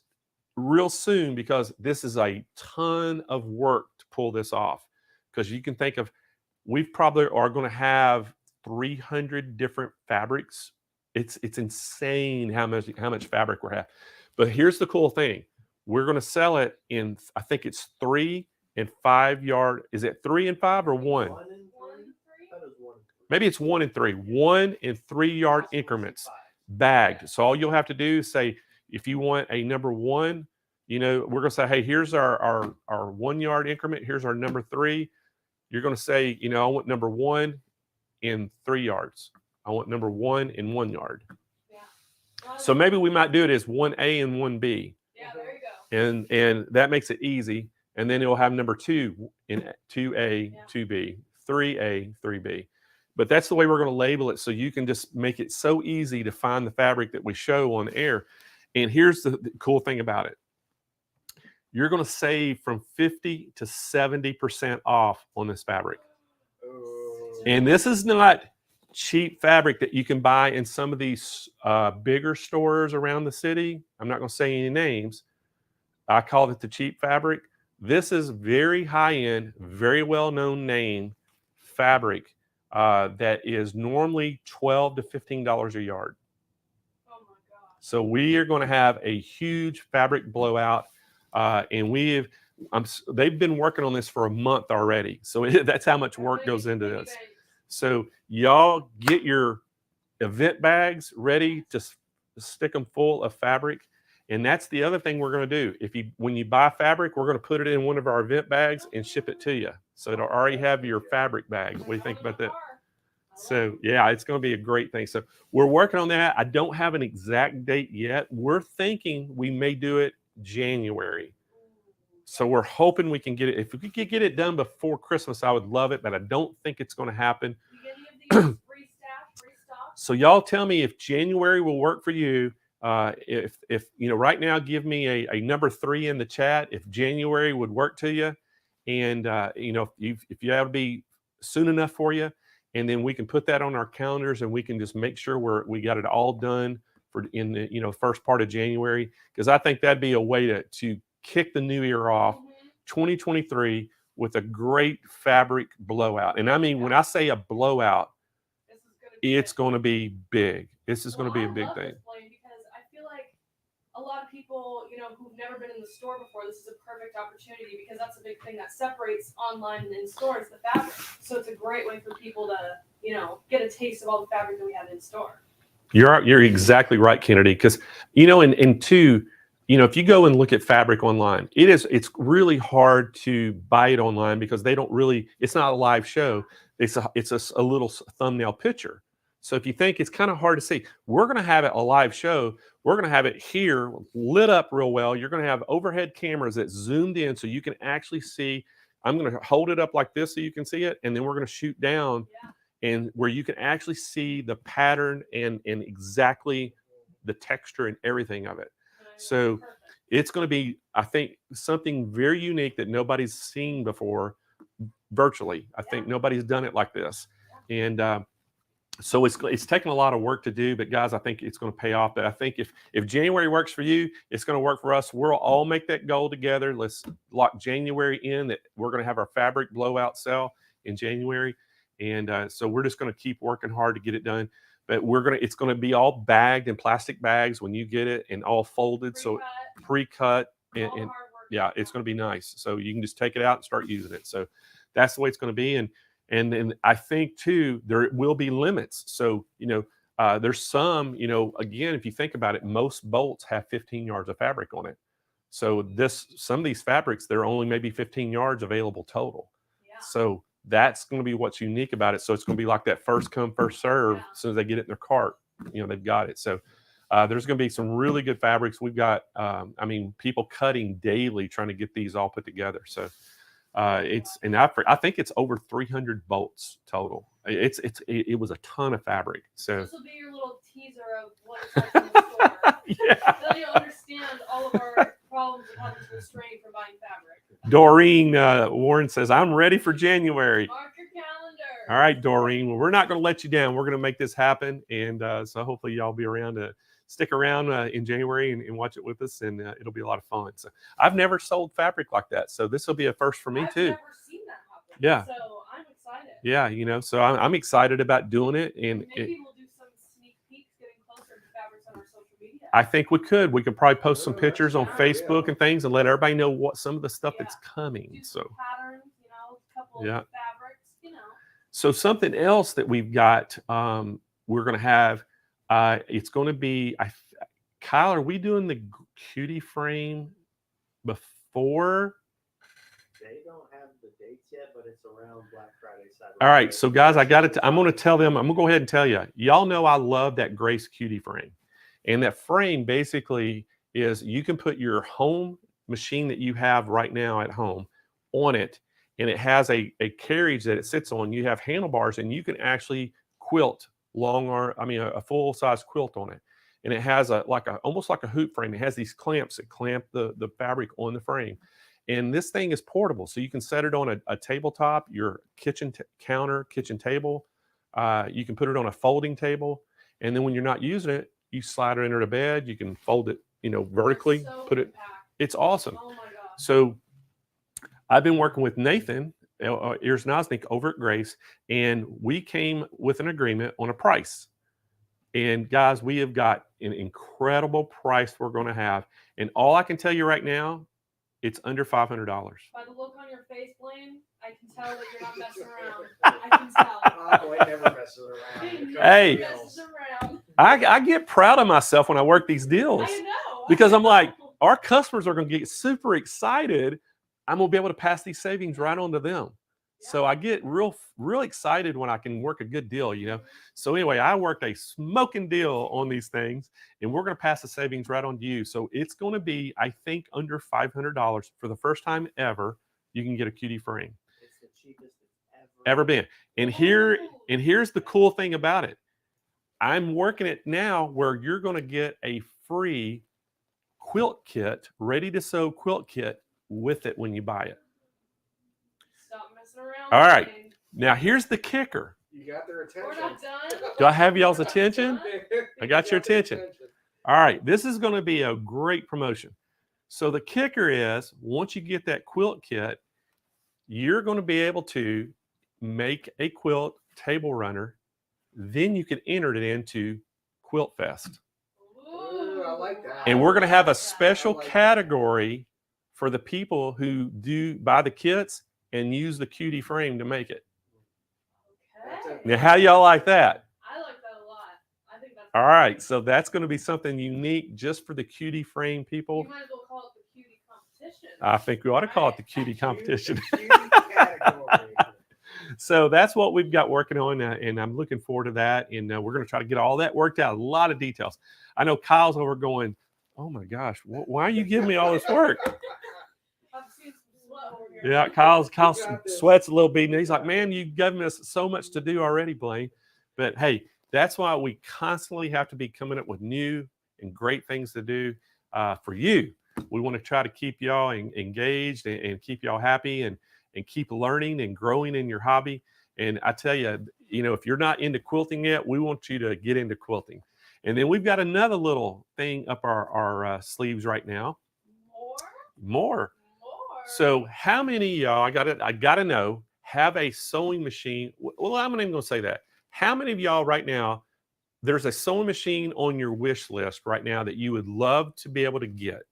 real soon, because this is a ton of work to pull this off. Because you can think of, we probably are going to have 300 different fabrics. It's insane how much fabric we're having. But here's the cool thing. We're going to sell it in, I think it's 3 and 5 yard. Is it 3 and 5 or 1? 1 and 3? 1 and 3? I thought it was 1 and 3. Maybe it's 1 and 3. 1 and 3 yard increments, bagged. So all you'll have to do is say, if you want a number 1, you know, we're going to say, hey, here's our 1 yard increment. Here's our number 3. You're going to say, you know, I want number 1 in 3 yards. I want number 1 in 1 yard. Yeah. So maybe we might do it as 1A and 1B. Yeah, there you go. And that makes it easy. And then it'll have number 2 in 2A, Yeah. 2B, 3A, 3B. But that's the way we're going to label it, so you can just make it so easy to find the fabric that we show on air. And here's the cool thing about it. You're going to save from 50 to 70% off on this fabric. Oh. And this is not cheap fabric that you can buy in some of these bigger stores around the city. I'm not going to say any names. I call it the cheap fabric. This is very high-end, very well-known name fabric that is normally $12 to $15 a yard. Oh my God. So we are going to have a huge fabric blowout, and they've been working on this for a month already. So that's how much work goes into this. So y'all get your event bags ready to stick them full of fabric. And that's the other thing we're going to do. When you buy fabric, we're going to put it in one of our event bags and ship it to you. So it'll already have your fabric bag. What do you think about that? So yeah, it's going to be a great thing. So we're working on that. I don't have an exact date yet. We're thinking we may do it January. So we're hoping we can get it. If we could get it done before Christmas, I would love it, but I don't think it's going to happen. So y'all tell me if January will work for you. If right now, give me a number 3 in the chat if January would work to you, and if you have to be soon enough for you, and then we can put that on our calendars and we can just make sure we got it all done for in the first part of January, because I think that'd be a way to kick the new year off, 2023, with a great fabric blowout. And I mean, when I say a blowout, it's going to be big. This is going to be a big thing. Because I feel like a lot of people, who've never been in the store before, this is a perfect opportunity because that's a big thing that separates online and in stores, the fabric. So it's a great way for people to, get a taste of all the fabric that we have in store. You're exactly right, Kennedy. Because and two, if you go and look at fabric online, it's really hard to buy it online because they don't really. It's not a live show. It's a little thumbnail picture. So if you think it's kind of hard to see, we're going to have it a live show. We're going to have it here lit up real well. You're going to have overhead cameras that zoomed in so you can actually see. I'm going to hold it up like this so you can see it, and then we're going to shoot down, and where you can actually see the pattern and exactly the texture and everything of it. So it's going to be, I think, something very unique that nobody's seen before virtually. I think nobody's done it like this. And so it's taken a lot of work to do, but guys, I think it's going to pay off. But I think if January works for you, it's going to work for us. We'll all make that goal together. Let's lock January in, that we're going to have our fabric blowout sale in January. And so we're just going to keep working hard to get it done. But it's going to be all bagged in plastic bags when you get it, and all folded. So pre-cut, and yeah, it's going to be nice. So you can just take it out and start using it. So that's the way it's going to be. And I think too, there will be limits. So, there's some, again, if you think about it, most bolts have 15 yards of fabric on it. So some of these fabrics, they're only maybe 15 yards available total. Yeah. So that's going to be what's unique about it. So it's going to be like that first come, first serve. As soon as they get it in their cart, they've got it. So there's going to be some really good fabrics. We've got, people cutting daily trying to get these all put together. So I think it's over 300 bolts total. It was a ton of fabric. So this will be your little teaser of what it's like in the store. Yeah. Then you'll understand all of our problems of having to restrain from buying fabric. Doreen Warren says, I'm ready for January. Mark your calendar. All right, Doreen. Well, we're not going to let you down. We're going to make this happen. And so hopefully y'all be around to stick around in January and watch it with us. And it'll be a lot of fun. So I've never sold fabric like that. So this will be a first for me too. I've never seen that happen. Yeah. So I'm excited. Yeah, so I'm excited about doing it. And maybe we'll do some sneak peeks getting closer to fabrics on our social media. I think we could. We could probably post some pictures on Facebook and things and let everybody know what some of the stuff that's coming. Do so patterns, a couple of fabrics, So something else that we've got, we're going to have, it's going to be, Kyle, are we doing the Cutie frame before? They don't have the dates yet, but it's around Black Friday, Cyber All right, Monday. so guys, I'm going to tell them, I'm going to go ahead and tell you, y'all know I love that Grace Cutie frame. And that frame basically is, you can put your home machine that you have right now at home on it, and it has a carriage that it sits on. You have handlebars, and you can actually quilt a full size quilt on it. And it has almost like a hoop frame. It has these clamps that clamp the fabric on the frame. And this thing is portable, so you can set it on a tabletop, your kitchen counter, kitchen table. You can put it on a folding table, and then when you're not using it, you slide it under the bed. You can fold it, vertically. So Put it. compact. It's awesome. Oh my god. So I've been working with Nathan Ears Nosnick over at Grace, and we came with an agreement on a price. And guys, we have got an incredible price we're going to have. And all I can tell you right now, it's under $500. By the look on your face, Blaine, I can tell that you're not messing around. I can tell. Oh, I never messes around. Hey. Messes around. I get proud of myself when I work these deals, I know. because I'm like, our customers are going to get super excited. I'm going to be able to pass these savings right on to them. So I get real excited when I can work a good deal, So anyway, I worked a smoking deal on these things, and we're going to pass the savings right on to you. So it's going to be, I think, under $500 for the first time ever. You can get a Cutie frame. It's the cheapest it's Ever been. And here's the cool thing about it. I'm working it now where you're going to get a free quilt kit, ready to sew quilt kit with it when you buy it. Stop messing around. All right. Blaine. Now here's the kicker. You got their attention. We're not done. Do I have y'all's attention? I got your attention. All right. This is going to be a great promotion. So the kicker is, once you get that quilt kit, you're going to be able to make a quilt table runner. Then you can enter it into Quilt Fest. Ooh, I like that. And we're going to have a special category for the people who do buy the kits and use the Cutie frame to make it. Okay. Now, how y'all like that? I like that a lot. I think that's All right, so that's going to be something unique just for the Cutie frame people. You might as well call it the Cutie competition. I think we ought to call it the Cutie competition. Cutie category. So that's what we've got working on, and I'm looking forward to that. And we're going to try to get all that worked out. A lot of details. I know Kyle's over going, oh my gosh, why are you giving me all this work? I've seen some sweat over here. Yeah, Kyle sweats a little bit, and he's like, man, you've given us so much to do already, Blaine. But hey, that's why we constantly have to be coming up with new and great things to do for you. We want to try to keep y'all engaged and keep y'all happy and keep learning and growing in your hobby. And I tell you, if you're not into quilting yet, we want you to get into quilting. And then we've got another little thing up our sleeves right now. More. So how many of y'all, I gotta know, have a sewing machine? Well, I'm not even gonna say that. How many of y'all right now, there's a sewing machine on your wish list right now that you would love to be able to get?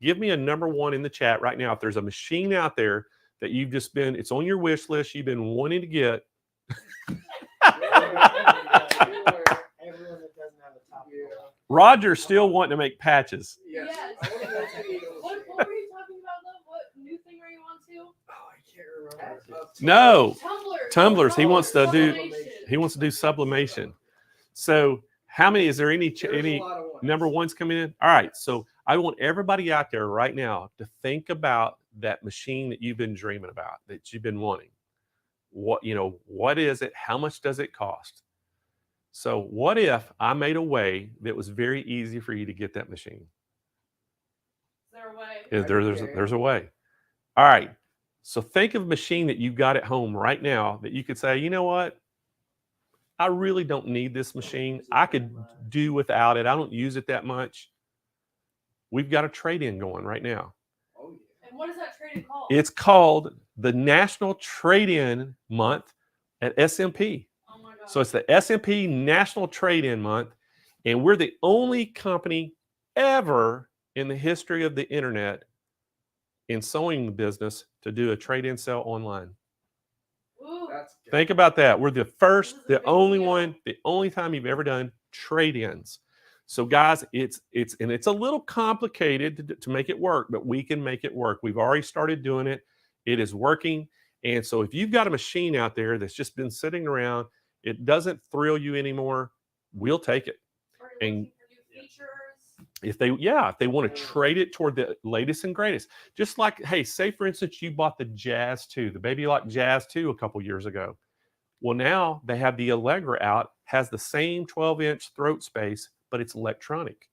Give me a number one in the chat right now. If there's a machine out there that you've just been, it's on your wish list, you've been wanting to get. Everyone that doesn't have a top. Roger's still wanting to make patches. Yes. I wanna know if you need a- What were you talking about, though? What new thing were you on to? Oh, I can't remember. No, Tumblers. tumblers. He wants to do. Sublimation. He wants to do sublimation. So, how many? Is there any There's a lot of ones. number ones coming in? All right. So, I want everybody out there right now to think about that machine that you've been dreaming about, that you've been wanting. What is it? How much does it cost? So, what if I made a way that was very easy for you to get that machine? Is there a way? There's a way. All right. So think of a machine that you've got at home right now that you could say, you know what? I really don't need this machine. I could do without it. I don't use it that much. We've got a trade-in going right now. Oh, yeah. And what is that trade called? It's called the National Trade-In Month at SMP. Oh my God. So it's the SMP National Trade-In Month, and we're the only company ever in the history of the internet in sewing business to do a trade-in sale online. Ooh. That's good. Think about that. We're the first, This is a the big only deal. one, the only time you've ever done trade-ins. So guys, it's a little complicated to make it work, but we can make it work. We've already started doing it. It is working. And so if you've got a machine out there that's just been sitting around, it doesn't thrill you anymore, we'll take it. Are you and- looking for new features? If they want to trade it toward the latest and greatest, just like, hey, say for instance, you bought the Jazz 2, the Baby Lock Jazz 2 a couple years ago. Well, now they have the Allegra out, has the same 12-inch throat space, but it's electronic.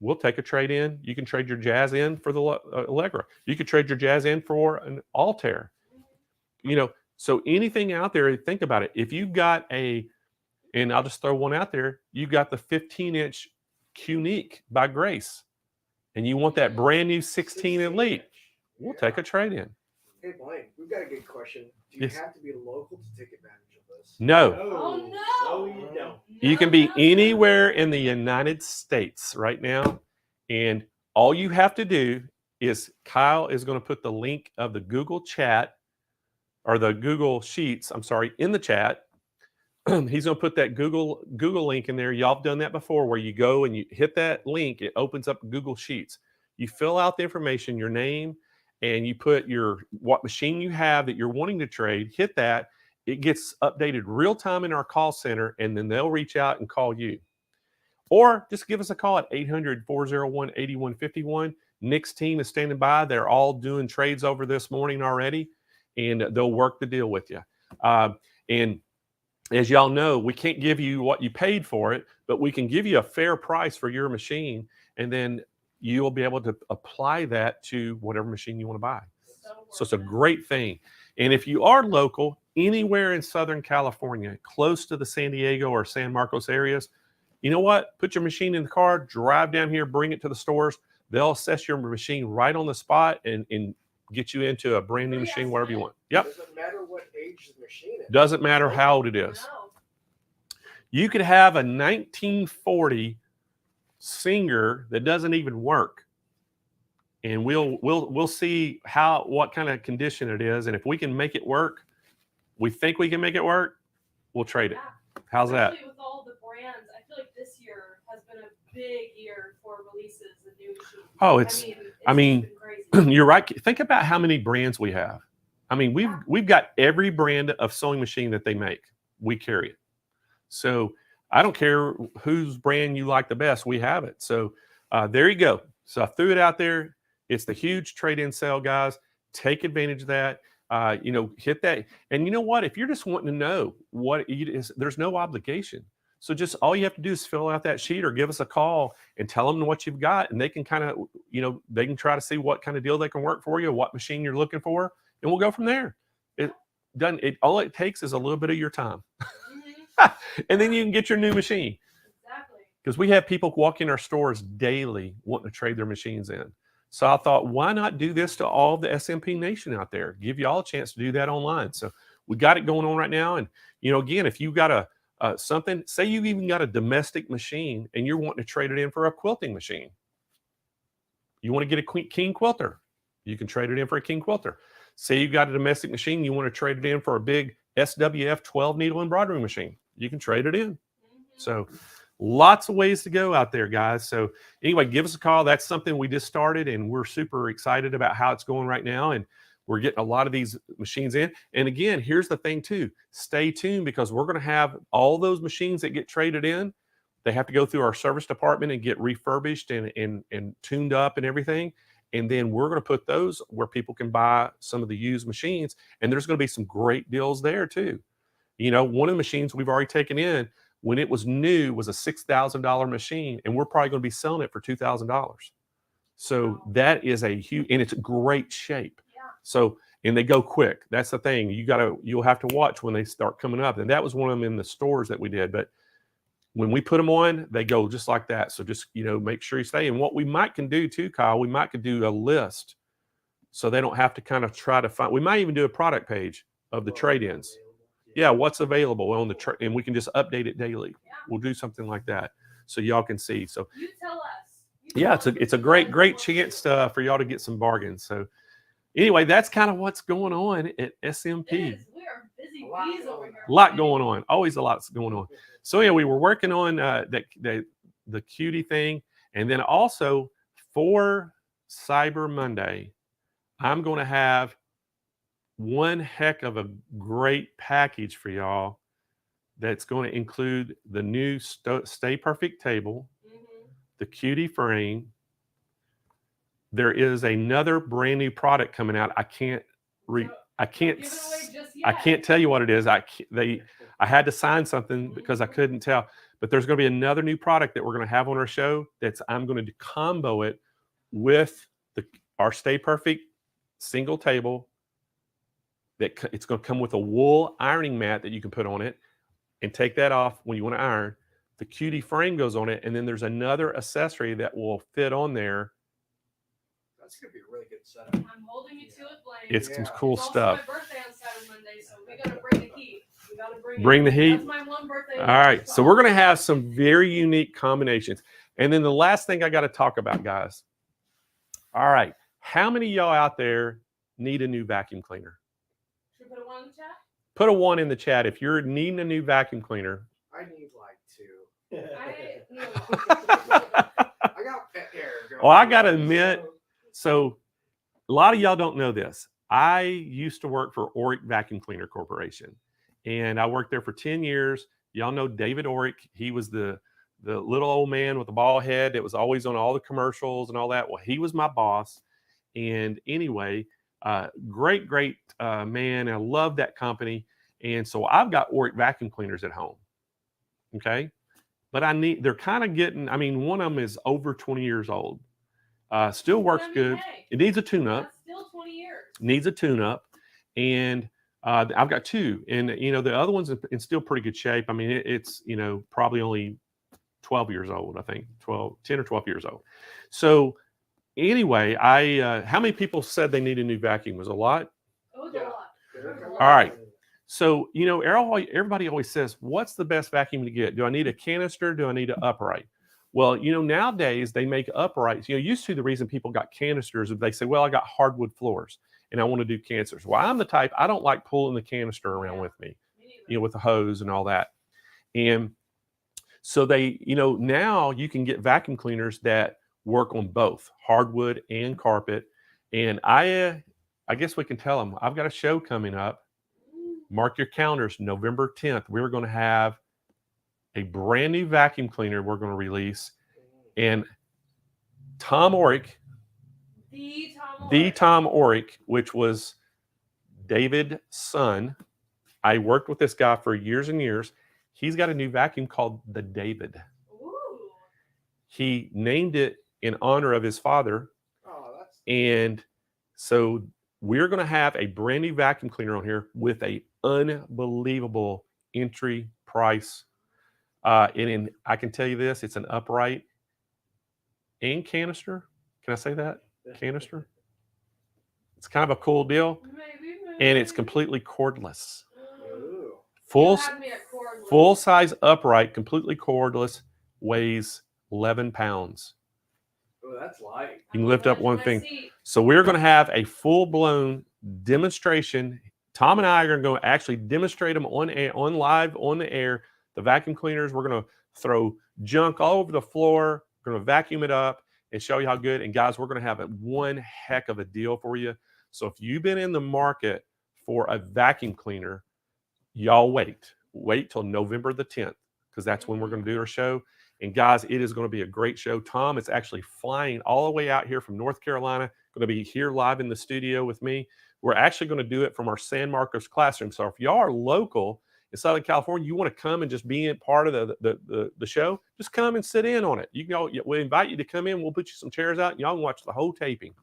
We'll take a trade in. You can trade your Jazz in for the Allegra. You could trade your Jazz in for an Altair. So anything out there, think about it. If you've got and I'll just throw one out there, you got the 15-inch Unique by Grace, and you want that brand new 16 Elite, we'll take a trade-in. Hey, Blaine, we've got a good question. Do you have to be local to take advantage of this? No. Oh no! No, you don't. You can be anywhere in the United States right now, and all you have to do is Kyle is going to put the link of the Google chat or the Google Sheets, I'm sorry, in the chat. He's going to put that Google link in there. Y'all have done that before, where you go and you hit that link. It opens up Google Sheets. You fill out the information, your name, and you put what machine you have that you're wanting to trade. Hit that. It gets updated real time in our call center, and then they'll reach out and call you. Or just give us a call at 800-401-8151. Nick's team is standing by. They're all doing trades over this morning already, and they'll work the deal with you. And as y'all know, we can't give you what you paid for it, but we can give you a fair price for your machine, and then you'll be able to apply that to whatever machine you want to buy. So it's a great thing. And if you are local, anywhere in Southern California, close to the San Diego or San Marcos areas, you know what? Put your machine in the car, drive down here, bring it to the stores. They'll assess your machine right on the spot and get you into a brand new machine, whatever you want. Yep. Doesn't matter what age the machine is. Doesn't matter how old it is. You could have a 1940 Singer that doesn't even work, and we'll see what kind of condition it is, and if we can make it work, we think we can make it work, we'll trade it. How's that? With all the brands, I feel like this year has been a big year for releases and new machines. Oh, I mean, been crazy. you're right. Think about how many brands we have. I mean, we've got every brand of sewing machine that they make. We carry it. So I don't care whose brand you like the best. We have it. So there you go. So I threw it out there. It's the huge trade-in sale, guys. Take advantage of that. Hit that. And you know what? If you're just wanting to know what it is, there's no obligation. So just all you have to do is fill out that sheet or give us a call and tell them what you've got. And they can kind of, they can try to see what kind of deal they can work for you, what machine you're looking for, and we'll go from there. All it takes is a little bit of your time. And then you can get your new machine. Exactly. Because we have people walk in our stores daily wanting to trade their machines in. So I thought, why not do this to all the SMP Nation out there? Give you all a chance to do that online. So we got it going on right now. And, again, if you got something, say you even got a domestic machine and you're wanting to trade it in for a quilting machine. You want to get a King Quilter. You can trade it in for a King Quilter. Say you got a domestic machine, you want to trade it in for a big SWF 12 needle embroidery machine. You can trade it in. So lots of ways to go out there, guys. So anyway, give us a call. That's something we just started, and we're super excited about how it's going right now. And we're getting a lot of these machines in. And again, here's the thing too. Stay tuned, because we're going to have all those machines that get traded in. They have to go through our service department and get refurbished and tuned up and everything. And then we're going to put those where people can buy some of the used machines. And there's going to be some great deals there too. One of the machines we've already taken in when it was new was a $6,000 machine, and we're probably going to be selling it for $2,000. So that is a huge, and it's great shape. Yeah. So, and they go quick. That's the thing. You'll have to watch when they start coming up. And that was one of them in the stores that we did. But when we put them on, they go just like that. So just, make sure you stay. And what we can do too, Kyle, we might could do a list so they don't have to kind of try to find. We might even do a product page of the trade-ins. Yeah, what's available on the and we can just update it daily. Yeah. We'll do something like that so y'all can see. So You tell us. yeah, it's a great chance for y'all to get some bargains. So anyway, that's kind of what's going on at SMP. It is. We are busy bees over here. A lot going on. Always a lot going on. So yeah, we were working on the Cutie thing, and then also for Cyber Monday, I'm going to have one heck of a great package for y'all that's going to include the new Stay Perfect table, the Cutie frame. There is another brand new product coming out. I can't tell you what it is. I had to sign something because I couldn't tell. But there's going to be another new product that we're going to have on our show I'm going to combo it with our Stay Perfect single table it's going to come with a wool ironing mat that you can put on it and take that off when you want to iron. The Cutie frame goes on it, and then there's another accessory that will fit on there. That's gonna be a really good setup. I'm holding you to it, Blaine. It's some Yeah. cool It's stuff. also my birthday on Saturday, Monday, so we gotta bring the heat. We gotta Bring it. the heat. That's my one birthday. All right, so we're going to have some very unique combinations. And then the last thing I got to talk about, guys. All right, how many of y'all out there need a new vacuum cleaner? Should we put a 1 in the chat? Put a 1 in the chat if you're needing a new vacuum cleaner. I need like 2. I need a I got pet hair. Well, I got to admit, so a lot of y'all don't know this. I used to work for Oric Vacuum Cleaner Corporation, and I worked there for 10 years. Y'all know David Oric. He was the little old man with the bald head that was always on all the commercials and all that. Well, he was my boss. And anyway, great man. I love that company. And so I've got Oric vacuum cleaners at home. Okay. But they're kind of getting, I mean, one of them is over 20 years old. Still works good. hey, It needs a tune-up. That's still 20 years. Needs a tune-up. And I've got 2. And, the other one's in still pretty good shape. I mean, it's, probably only 12 years old, I think, 10 or 12 years old. So anyway, how many people said they need a new vacuum? Was a lot? It was Yeah. a lot. All right. So, everybody always says, what's the best vacuum to get? Do I need a canister? Do I need an upright? Well, nowadays they make uprights. Used to the reason people got canisters is they say, well, I got hardwood floors and I want to do canisters. Well, I'm the type, I don't like pulling the canister around with me, with the hose and all that. And so they, now you can get vacuum cleaners that work on both hardwood and carpet. And I guess we can tell them, I've got a show coming up. Mark your calendars, November 10th. We're going to have a brand new vacuum cleaner we're going to release. And Tom Oric, the Tom Oric, which was David's son. I worked with this guy for years and years. He's got a new vacuum called the David. Ooh. He named it in honor of his father. Oh, that's And so we're going to have a brand new vacuum cleaner on here with a unbelievable entry price. And I can tell you this, it's an upright and canister. Can I say that? Canister. It's kind of a cool deal. Maybe. And it's completely cordless. Ooh. Full size upright, completely cordless, weighs 11 pounds. Oh, that's light. You can lift up one thing. So we're going to have a full-blown demonstration. Tom and I are going to actually demonstrate them on live, on the air. The vacuum cleaners, we're going to throw junk all over the floor. We're going to vacuum it up and show you how good. And guys, we're going to have one heck of a deal for you. So if you've been in the market for a vacuum cleaner, y'all wait till November the 10th, because that's when we're going to do our show. And guys, it is going to be a great show. Tom is actually flying all the way out here from North Carolina, going to be here live in the studio with me. We're actually going to do it from our San Marcos classroom. So if y'all are local in Southern California, you want to come and just be in part of the show, just come and sit in on it. We'll invite you to come in. We'll put you some chairs out and y'all can watch the whole taping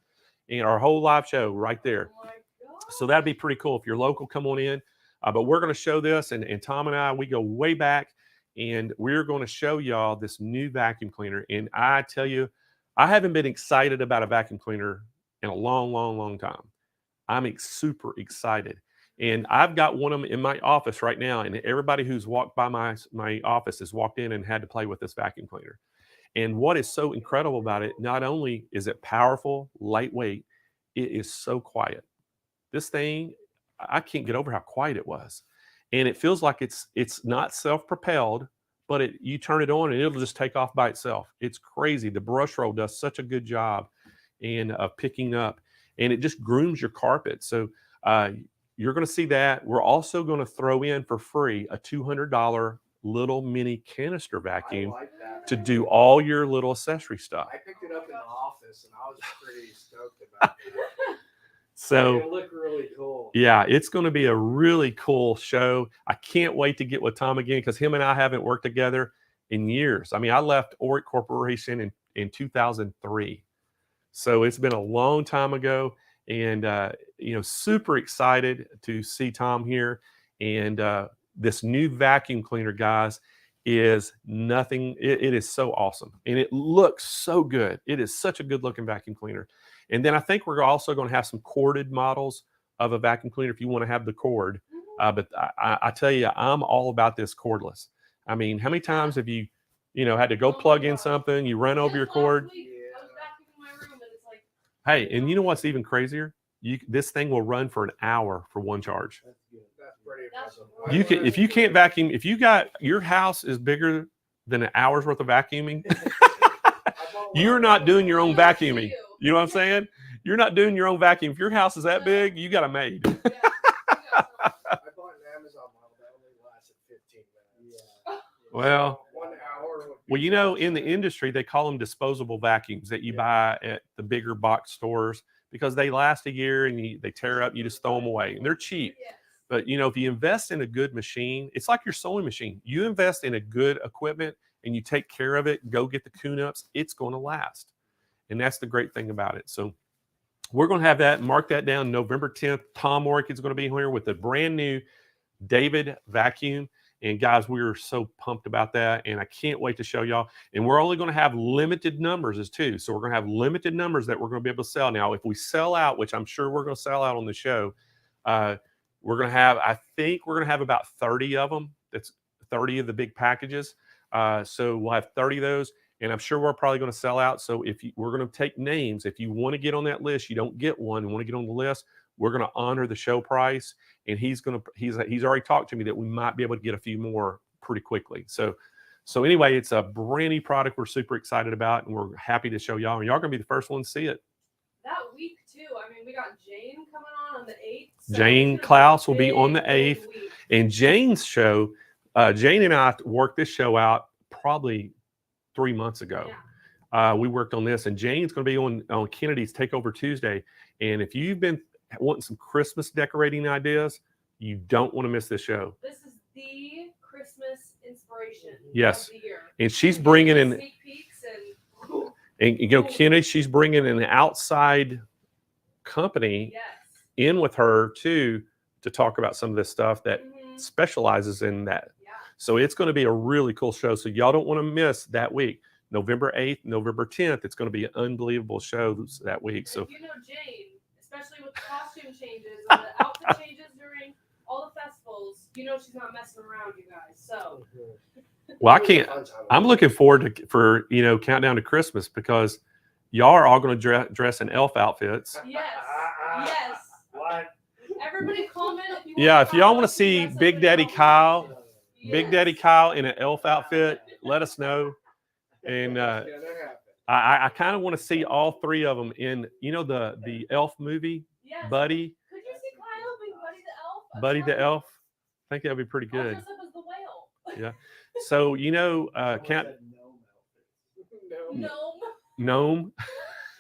and our whole live show right there. Oh my God. So that'd be pretty cool. If you're local, come on in. But we're going to show this, and Tom and I, we go way back, and we're going to show y'all this new vacuum cleaner. And I tell you, I haven't been excited about a vacuum cleaner in a long time. I'm super excited. And I've got one of them in my office right now, and everybody who's walked by my office has walked in and had to play with this vacuum cleaner. And what is so incredible about it, not only is it powerful, lightweight, it is so quiet. This thing, I can't get over how quiet it was. And it feels like it's not self-propelled, but you turn it on and it'll just take off by itself. It's crazy. The brush roll does such a good job of picking up, and it just grooms your carpet. So you're going to see that. We're also going to throw in for free a $200 little mini canister vacuum to do all your little accessory stuff. I picked it up in the office and I was pretty stoked about it. So It'll look really cool. yeah, it's going to be a really cool show. I can't wait to get with Tom again, because him and I haven't worked together in years. I mean, I left Oric Corporation in 2003. So it's been a long time ago. and super excited to see Tom here. And this new vacuum cleaner, guys, is nothing. It is so awesome, and it looks so good. It is such a good looking vacuum cleaner. And then I think we're also going to have some corded models of a vacuum cleaner if you want to have the cord. But I tell you, I'm all about this cordless. I mean, how many times have you had to go plug in something, you run over your cord? I was vacuuming my room and it's like, Hey, and you know what's even crazier? This thing will run for an hour for one charge. That's pretty That's impressive. You can, if you can't vacuum, if you got your house is bigger than an hour's worth of vacuuming, you're not doing your own vacuuming. You know what I'm saying? You're not doing your own vacuum. If your house is that big, you got a maid. yeah, you got some. I bought an Amazon model that only lasted 15 minutes. Well, 1 hour. Well, in the industry, they call them disposable vacuums that you buy at the bigger box stores because they last a year and they tear up. You just throw them away, and they're cheap. Yes. But if you invest in a good machine, it's like your sewing machine. You invest in a good equipment and you take care of it. Go get the tune-ups. It's going to last, and that's the great thing about it. So we're going to have that. Mark that down. November 10th. Tom Orrick is going to be here with a brand new David vacuum. And guys, we are so pumped about that, and I can't wait to show y'all. And we're only going to have limited numbers too. So we're going to have limited numbers that we're going to be able to sell. Now, if we sell out, which I'm sure we're going to sell out on the show, we're going to have, I think we're going to have about 30 of them. That's 30 of the big packages. So we'll have 30 of those, and I'm sure we're probably going to sell out. So we're going to take names. If you want to get on that list, you don't get one, you want to get on the list, we're going to honor the show price. And he's already talked to me that we might be able to get a few more pretty quickly. So anyway, it's a brand new product we're super excited about, and we're happy to show y'all. And y'all going to be the first ones to see it. That week too. I mean, we got Jane coming on the 8th. So Jane Klaus will be on the 8th. And Jane's show, Jane and I worked this show out probably 3 months ago. Yeah. We worked on this, and Jane's going to be on Kennedy's Takeover Tuesday. And if you've been wanting some Christmas decorating ideas, you don't want to miss this show. This is the Christmas inspiration Yes. of the year. And she's bringing in, sneak peeks and Kennedy, she's bringing an outside company yes. in with her too to talk about some of this stuff that specializes in that. Yeah. So it's going to be a really cool show. So y'all don't want to miss that week. November 8th, November 10th. It's going to be an unbelievable show that week. So if you know Jane, especially with the costume changes and the outfit changes during all the festivals, she's not messing around, you guys. So well, I can't. I'm looking forward for countdown to Christmas because y'all are all going to dress in elf outfits. yes. What? Everybody comment if you want. Yeah, if y'all want to to see dress up Big in Daddy elf. Kyle, Yes. Big Daddy Kyle in an elf outfit, let us know. And I kind of want to see all three of them in the elf movie, Yes. Buddy. Could you see Kyle being Buddy the Elf? I'm Buddy the telling you. Elf. I think that'd be pretty I'll good. dress up as the whale. Yeah. So Gnome. I'll do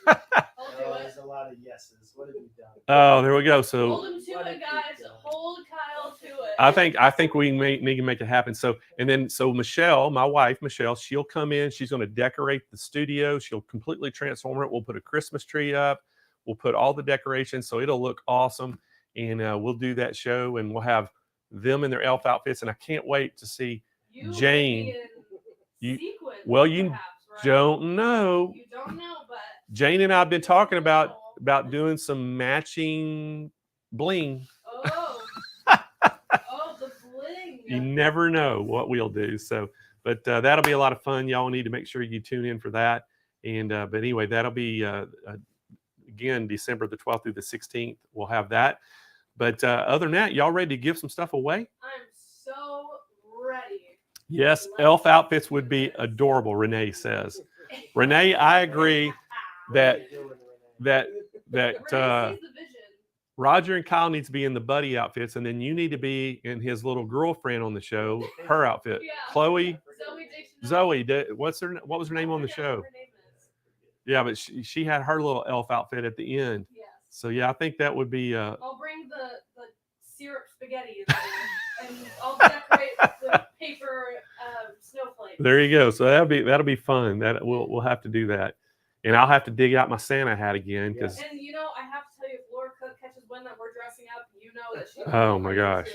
Oh, it. there's a lot of yeses. What have you done? Oh, there we go. So Hold him to it, guys. Hold Kyle to it. I think we need to make it happen. So Michelle, my wife Michelle, she'll come in. She's going to decorate the studio. She'll completely transform it. We'll put a Christmas tree up. We'll put all the decorations, so it'll look awesome. And we'll do that show, and we'll have them in their elf outfits. And I can't wait to see You Jane. will be in sequins, well, you perhaps, right? don't know. You don't know, but Jane and I have been talking about doing some matching bling. oh, the bling. You never know what we'll do. So, but that'll be a lot of fun. Y'all need to make sure you tune in for that. And but anyway, that'll be again December the 12th through the 16th. We'll have that. But other than that, y'all ready to give some stuff away? I'm so ready. Yes, elf outfits would be adorable. Renee says. Renee, I agree that Renee sees the vision. Roger and Kyle needs to be in the buddy outfits, and then you need to be in his little girlfriend on the show, her outfit. Yeah. Chloe, Zoe, what was her name on the show? Her name is. Yeah, but she had her little elf outfit at the end. Yes. So yeah, I think that would be. I'll bring the syrup spaghetti in there, and I'll decorate with paper snowflakes. There you go. So that'll be fun. That we'll have to do that, and I'll have to dig out my Santa hat again because And I have to tell you, if Laura but she Oh my gosh.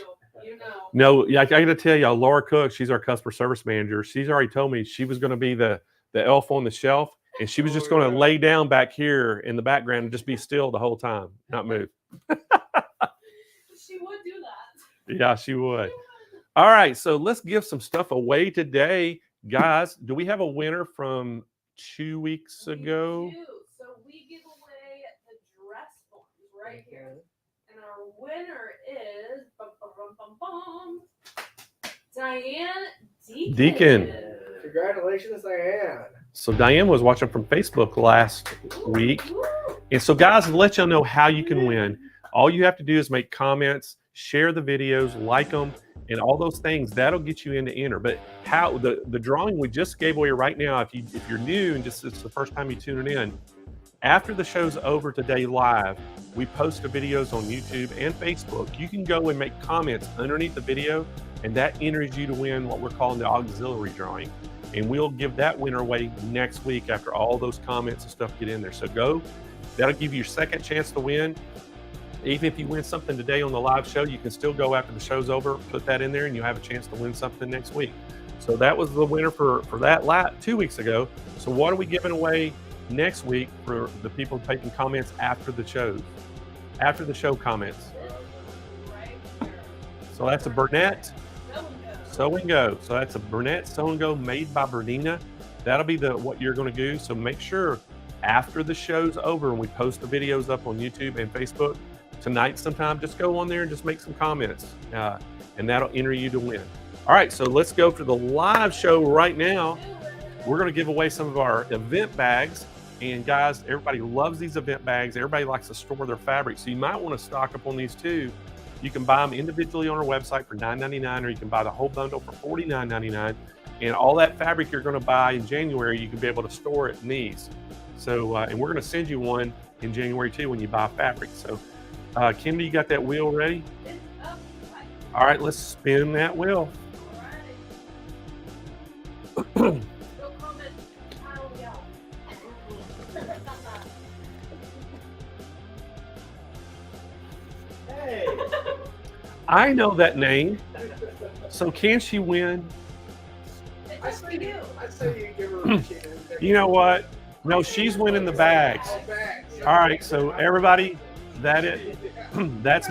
too, you know. No, yeah, I got to tell y'all, Laura Cook, she's our customer service manager. She's already told me she was going to be the elf on the shelf, and she was just going to lay down back here in the background and just be still the whole time, not move. She would do that. Yeah, she would. All right, so let's give some stuff away today. Guys, do we have a winner from 2 weeks ago? We do. So we give away the dress forms right here. And our winner is Diane Deacon. Congratulations, Diane. So Diane was watching from Facebook last week. And so guys, to let y'all know how you can win, all you have to do is make comments, share the videos, like them, and all those things. That'll get you in to enter. But how the drawing we just gave away right now, if you're new and just it's the first time you tuning in, after the show's over today live, we post the videos on YouTube and Facebook. You can go and make comments underneath the video, and that enters you to win what we're calling the auxiliary drawing. And we'll give that winner away next week after all those comments and stuff get in there. So go, that'll give you your second chance to win. Even if you win something today on the live show, you can still go after the show's over, put that in there, and you'll have a chance to win something next week. So that was the winner for that 2 weeks ago. So what are we giving away next week for the people taking comments after the shows? After the show comments. So that's a Burnett Sew and Go. So that's a Burnett Sew and Go made by Bernina. That'll be what you're going to do. So make sure after the show's over and we post the videos up on YouTube and Facebook tonight sometime, just go on there and just make some comments, and that'll enter you to win. All right, so let's go to the live show right now. We're going to give away some of our event bags. And guys, everybody loves these event bags. Everybody likes to store their fabric. So you might want to stock up on these too. You can buy them individually on our website for $9.99, or you can buy the whole bundle for $49.99. And all that fabric you're going to buy in January, you can be able to store it in these. So, and we're going to send you one in January too when you buy fabric. So, Kimby, you got that wheel ready? All right, let's spin that wheel. Hey. I know that name. So can she win? I say you give her a chance. You know what? No, she's winning the bags. All right, so everybody, that's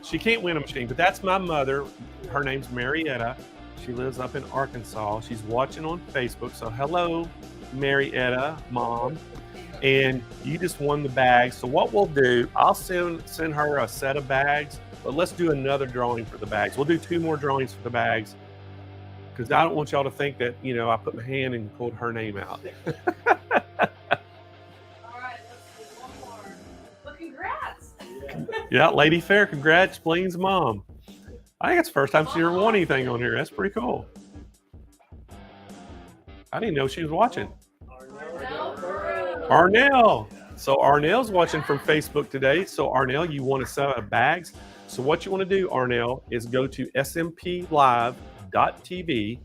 she can't win a machine, but that's my mother. Her name's Marietta. She lives up in Arkansas. She's watching on Facebook. So hello, Marietta, Mom. And you just won the bags. So what we'll do, I'll send her a set of bags, but let's do another drawing for the bags. We'll do 2 more drawings for the bags, because I don't want y'all to think that, I put my hand and pulled her name out. All right, let's do one more. But congrats. Yeah, Lady Fair, congrats, Blaine's mom. I think it's the first time she ever won anything on here. That's pretty cool. I didn't know she was watching. Arnell. So Arnell's watching from Facebook today. So Arnell, you want a set of bags. So what you want to do, Arnell, is go to SMPlive.tv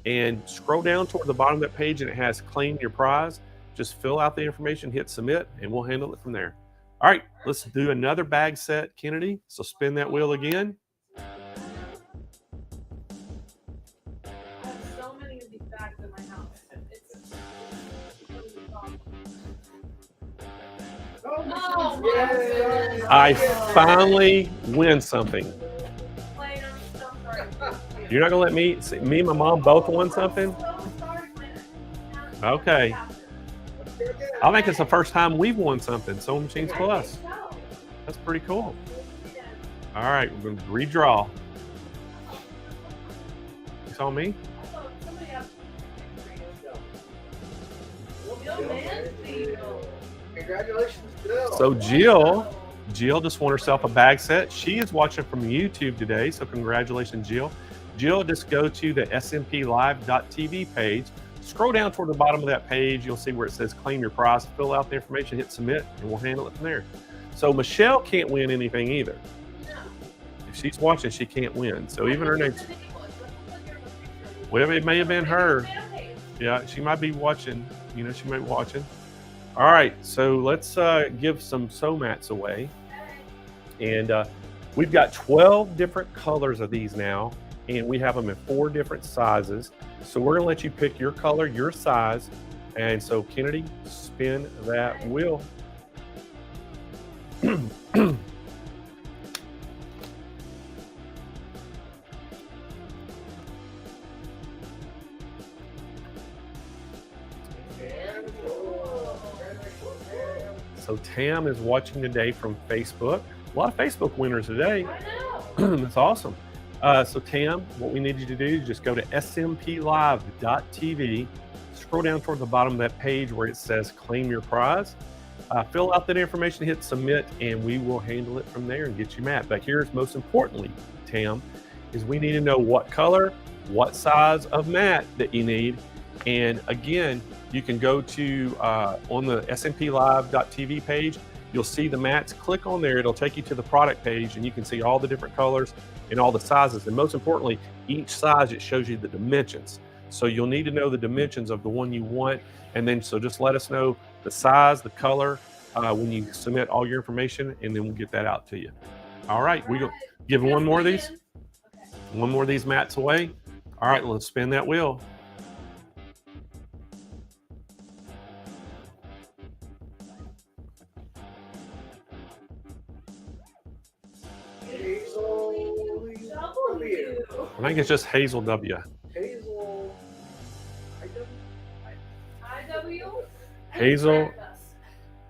and scroll down toward the bottom of that page, and it has claim your prize. Just fill out the information, hit submit, and we'll handle it from there. All right, let's do another bag set, Kennedy. So spin that wheel again. I have so many of these bags in my house. Oh my goodness. I finally win something. Blaine, I'm so sorry. You're not gonna let me and my mom both won something? So sorry, Blaine. Okay. I think it's the first time we've won something. Sewing Machines Plus. That's pretty cool. All right, we're going to redraw. You saw me? Congratulations, Bill. So Jill just won herself a bag set. She is watching from YouTube today, so congratulations, Jill. Jill, just go to the SMPlive.tv page. Scroll down toward the bottom of that page. You'll see where it says claim your prize. Fill out the information, hit submit, and we'll handle it from there. So Michelle can't win anything either. If she's watching, she can't win. So even her name's, well, it may have been her. Yeah, she might be watching. She might be watching. All right, so let's give some sew mats away. And We've got 12 different colors of these now, and we have them in 4 different sizes. So we're gonna let you pick your color, your size. And so Kennedy, spin that wheel. So Tam is watching today from Facebook. A lot of Facebook winners today. I know. That's awesome. So Tam, what we need you to do is just go to SMPlive.tv, scroll down toward the bottom of that page where it says claim your prize. Fill out that information, hit submit, and we will handle it from there and get you mat. But here's most importantly, Tam, is we need to know what color, what size of mat that you need. And again, you can go to on the SMPlive.tv page, you'll see the mats. Click on there, it'll take you to the product page, and you can see all the different colors and all the sizes. And most importantly, each size, it shows you the dimensions. So you'll need to know the dimensions of the one you want. And then, so just let us know the size, the color, when you submit all your information, and then we'll get that out to you. All right, we go give one more of these. Okay. One more of these mats away. All right, let's spin that wheel. W. I think it's just Hazel W. Hazel. IW.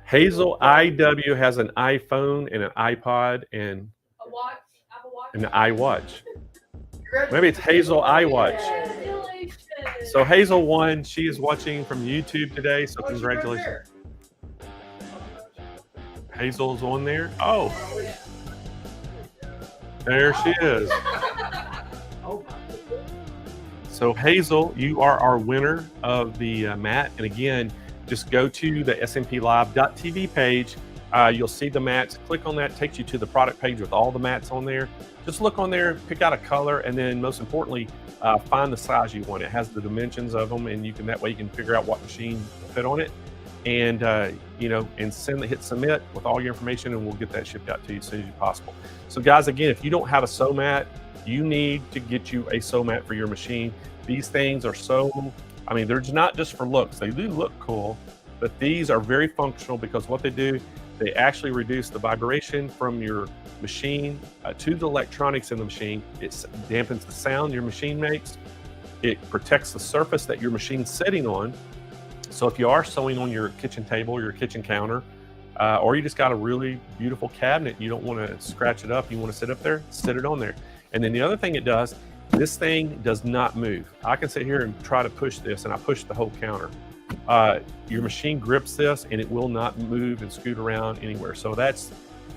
Hazel IW has an iPhone and an iPod and A watch. Apple Watch. an iWatch. Maybe it's Hazel iWatch. Congratulations. So Hazel won. She is watching from YouTube today. So congratulations. Hazel's on there. Oh, there she is. So Hazel, you are our winner of the mat. And again, just go to the SMPlive.tv page. You'll see the mats. Click on that, takes you to the product page with all the mats on there. Just look on there, pick out a color, and then most importantly, find the size you want. It has the dimensions of them, and that way you can figure out what machine will fit on it. And and hit submit with all your information, and we'll get that shipped out to you as soon as possible. So guys, again, if you don't have a sew mat, you need to get you a sew mat for your machine. These things are they're not just for looks. They do look cool, but these are very functional because what they do, they actually reduce the vibration from your machine to the electronics in the machine. It dampens the sound your machine makes. It protects the surface that your machine's sitting on. So if you are sewing on your kitchen table, your kitchen counter, or you just got a really beautiful cabinet, you don't want to scratch it up, you want to sit up there, sit it on there. And then the other thing it does, this thing does not move. I can sit here and try to push this, and I push the whole counter. Your machine grips this, and it will not move and scoot around anywhere. So that's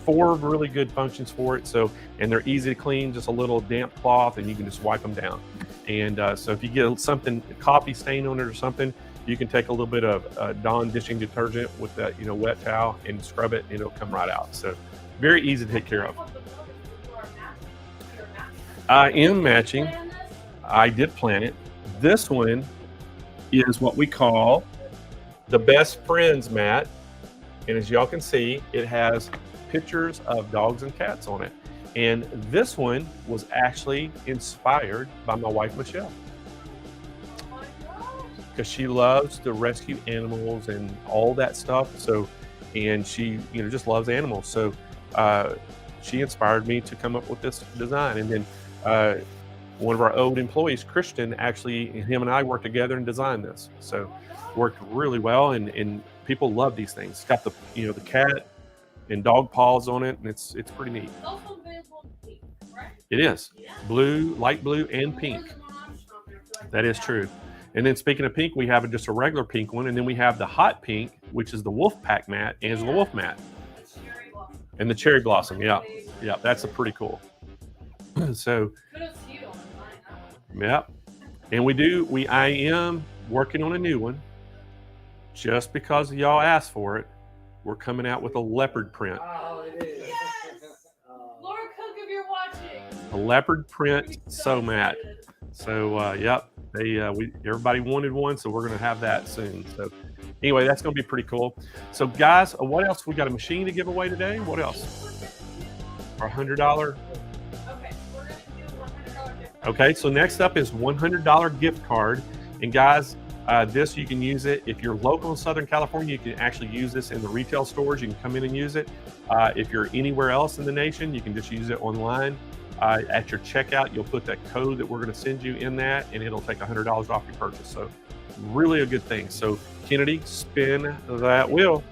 4 really good functions for it. So, and they're easy to clean, just a little damp cloth, and you can just wipe them down. And so if you get something, coffee stain on it or something, you can take a little bit of Dawn dishing detergent with that, wet towel and scrub it, and it'll come right out. So very easy to take care of. I am matching. I did plan it. This one is what we call the Best Friends mat. And as y'all can see, it has pictures of dogs and cats on it. And this one was actually inspired by my wife, Michelle. Because she loves to rescue animals and all that stuff. So, and she, just loves animals. So she inspired me to come up with this design. And then one of our old employees, Christian, actually, him and I worked together and designed this. So worked really well, and people love these things. It's got the the cat and dog paws on it, and it's pretty neat. It's also available in pink, right? It is. Yeah. Blue, light blue, and pink. That is true. And then speaking of pink, we have just a regular pink one, and then we have the hot pink, which is the Wolf Pack mat, Angela Wolf mat. And the cherry blossom, yeah, that's a pretty cool. So, yeah, and I am working on a new one. Just because y'all asked for it, we're coming out with a leopard print. Oh, it is. Yes! Laura Cook, if you're watching. A leopard print sew mat. So, yep, everybody wanted one, so we're going to have that soon. So, anyway, that's going to be pretty cool. So, guys, what else? We got a machine to give away today. What else? for $100. Okay, we're gonna do $100 gift card. Okay, so next up is $100 gift card. And guys, this you can use it if you're local in Southern California. You can actually use this in the retail stores. You can come in and use it. If you're anywhere else in the nation, you can just use it online. At your checkout, you'll put that code that we're going to send you in that, and it'll take $100 off your purchase. So really a good thing. So Kennedy, spin that wheel.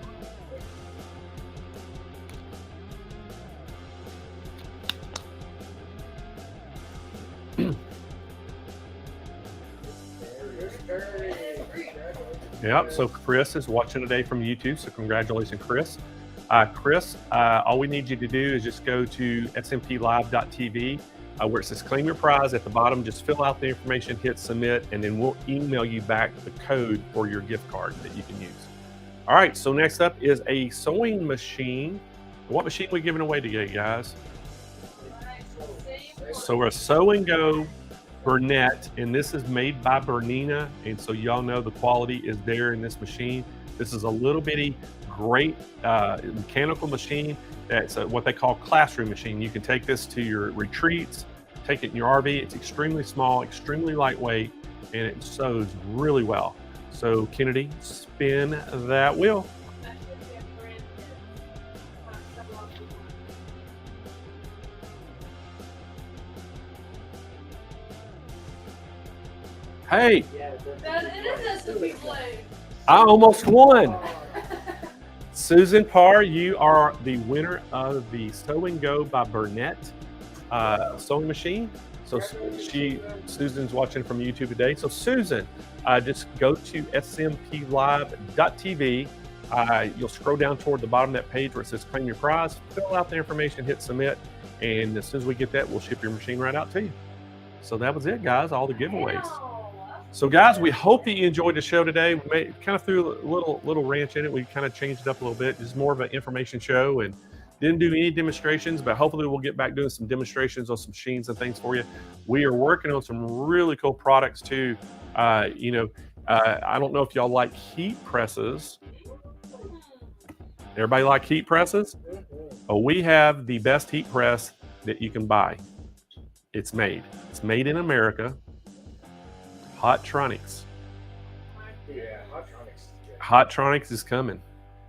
Yep, so Chris is watching today from YouTube, so congratulations, Chris. Chris, all we need you to do is just go to SMPlive.tv where it says claim your prize at the bottom. Just fill out the information, hit submit, and then we'll email you back the code for your gift card that you can use. All right, so next up is a sewing machine. What machine are we giving away today, guys? So we're a Sew and Go Burnett, and this is made by Bernina, and so y'all know the quality is there in this machine. This is a little bitty, great mechanical machine. That's what they call classroom machine. You can take this to your retreats, take it in your RV. It's extremely small, extremely lightweight, and it sews really well. So Kennedy, spin that wheel. Hey, That it is SMP Blaine. I almost won. Susan Parr, you are the winner of the Sew and Go by Burnett sewing machine. So Susan's watching from YouTube today. So Susan, just go to SMPlive.tv. You'll scroll down toward the bottom of that page where it says claim your prize, fill out the information, hit submit, and as soon as we get that, we'll ship your machine right out to you. So that was it, guys, all the giveaways. So guys, we hope that you enjoyed the show today. We kind of threw a little wrench in it. We kind of changed it up a little bit. It's more of an information show and didn't do any demonstrations, but hopefully we'll get back doing some demonstrations on some machines and things for you. We are working on some really cool products too. I don't know if y'all like heat presses. Everybody like heat presses? Oh, we have the best heat press that you can buy. It's made in America. Hottronics. Yeah, Hottronics. Yeah. Hottronics is coming.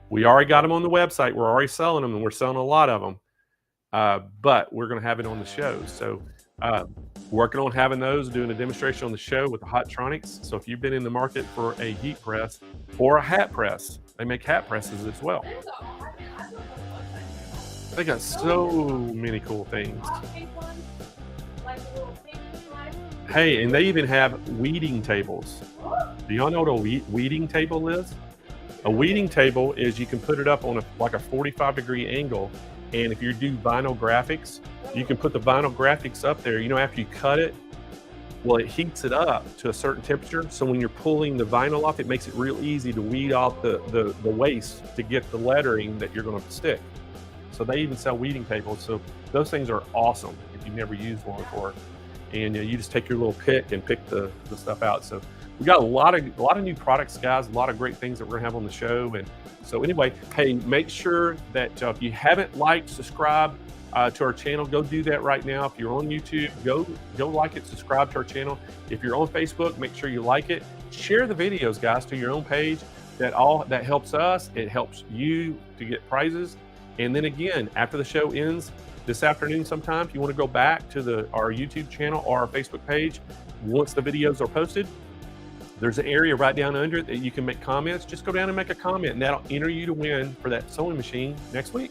We already got them on the website. We're already selling them, and we're selling a lot of them. But we're going to have it on the show. So working on having those, doing a demonstration on the show with the Hottronics. So if you've been in the market for a heat press or a hat press, they make hat presses as well. They got so many cool things. Hey, and they even have weeding tables. Do y'all know what a weeding table is? A weeding table is you can put it up on like a 45-degree angle, and if you do vinyl graphics, you can put the vinyl graphics up there. You know, after you cut it, well, it heats it up to a certain temperature. So when you're pulling the vinyl off, it makes it real easy to weed off the waste to get the lettering that you're going to stick. So they even sell weeding tables. So those things are awesome if you've never used one before. And you just take your little pick and pick the stuff out. So we got a lot of new products, guys, a lot of great things that we're gonna have on the show. And so anyway, hey, make sure that if you haven't liked, subscribe to our channel, go do that right now. If you're on YouTube, go like it, subscribe to our channel. If you're on Facebook, make sure you like it. Share the videos, guys, to your own page. That helps us. It helps you to get prizes. And then again, after the show ends this afternoon sometime, if you want to go back to our YouTube channel or our Facebook page, once the videos are posted, there's an area right down under it that you can make comments. Just go down and make a comment, and that'll enter you to win for that sewing machine next week.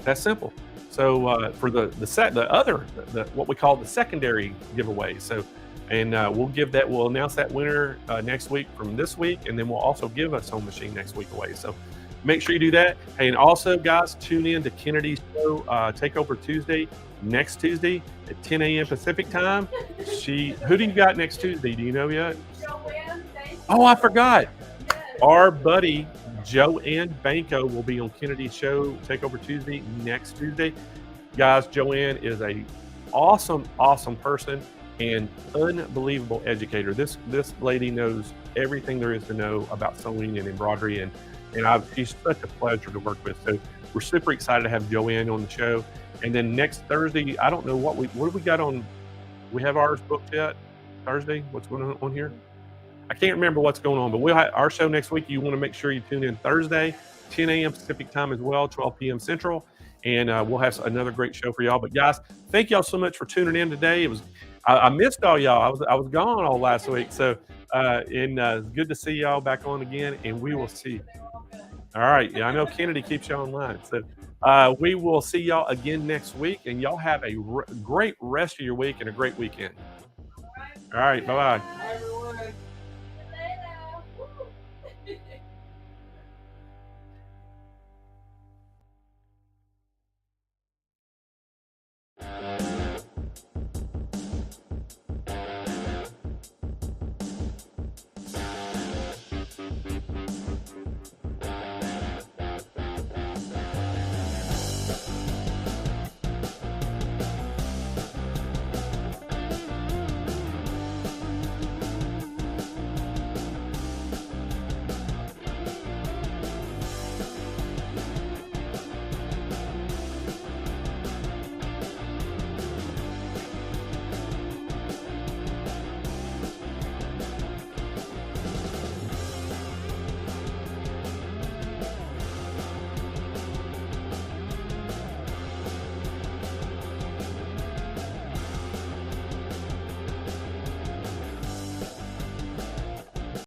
That's simple. So for what we call the secondary giveaway. So, and we'll announce that winner next week from this week, and then we'll also give a sewing machine next week away. So make sure you do that. Hey, and also, guys, tune in to Kennedy's show, Takeover Tuesday, next Tuesday at 10 a.m. Pacific time. Who do you got next Tuesday? Do you know yet? Joanne, Oh, I forgot. Yes. Our buddy Joanne Banco will be on Kennedy's show, Takeover Tuesday, next Tuesday. Guys, Joanne is a awesome person and unbelievable educator. This lady knows everything there is to know about sewing and embroidery, and she's such a pleasure to work with. So we're super excited to have Joanne on the show. And then next Thursday, I don't know what do we got on. We have ours booked yet. Thursday, what's going on here? I can't remember what's going on, but we'll have our show next week. You want to make sure you tune in Thursday, 10 a.m. Pacific time as well, 12 p.m. Central, and we'll have another great show for y'all. But guys, thank y'all so much for tuning in today. It was I missed all y'all. I was gone all last week, so it's good to see y'all back on again, and we will see. All right, yeah, I know Kennedy keeps y'all online, so we will see y'all again next week, and y'all have a great rest of your week and a great weekend. All right, bye bye.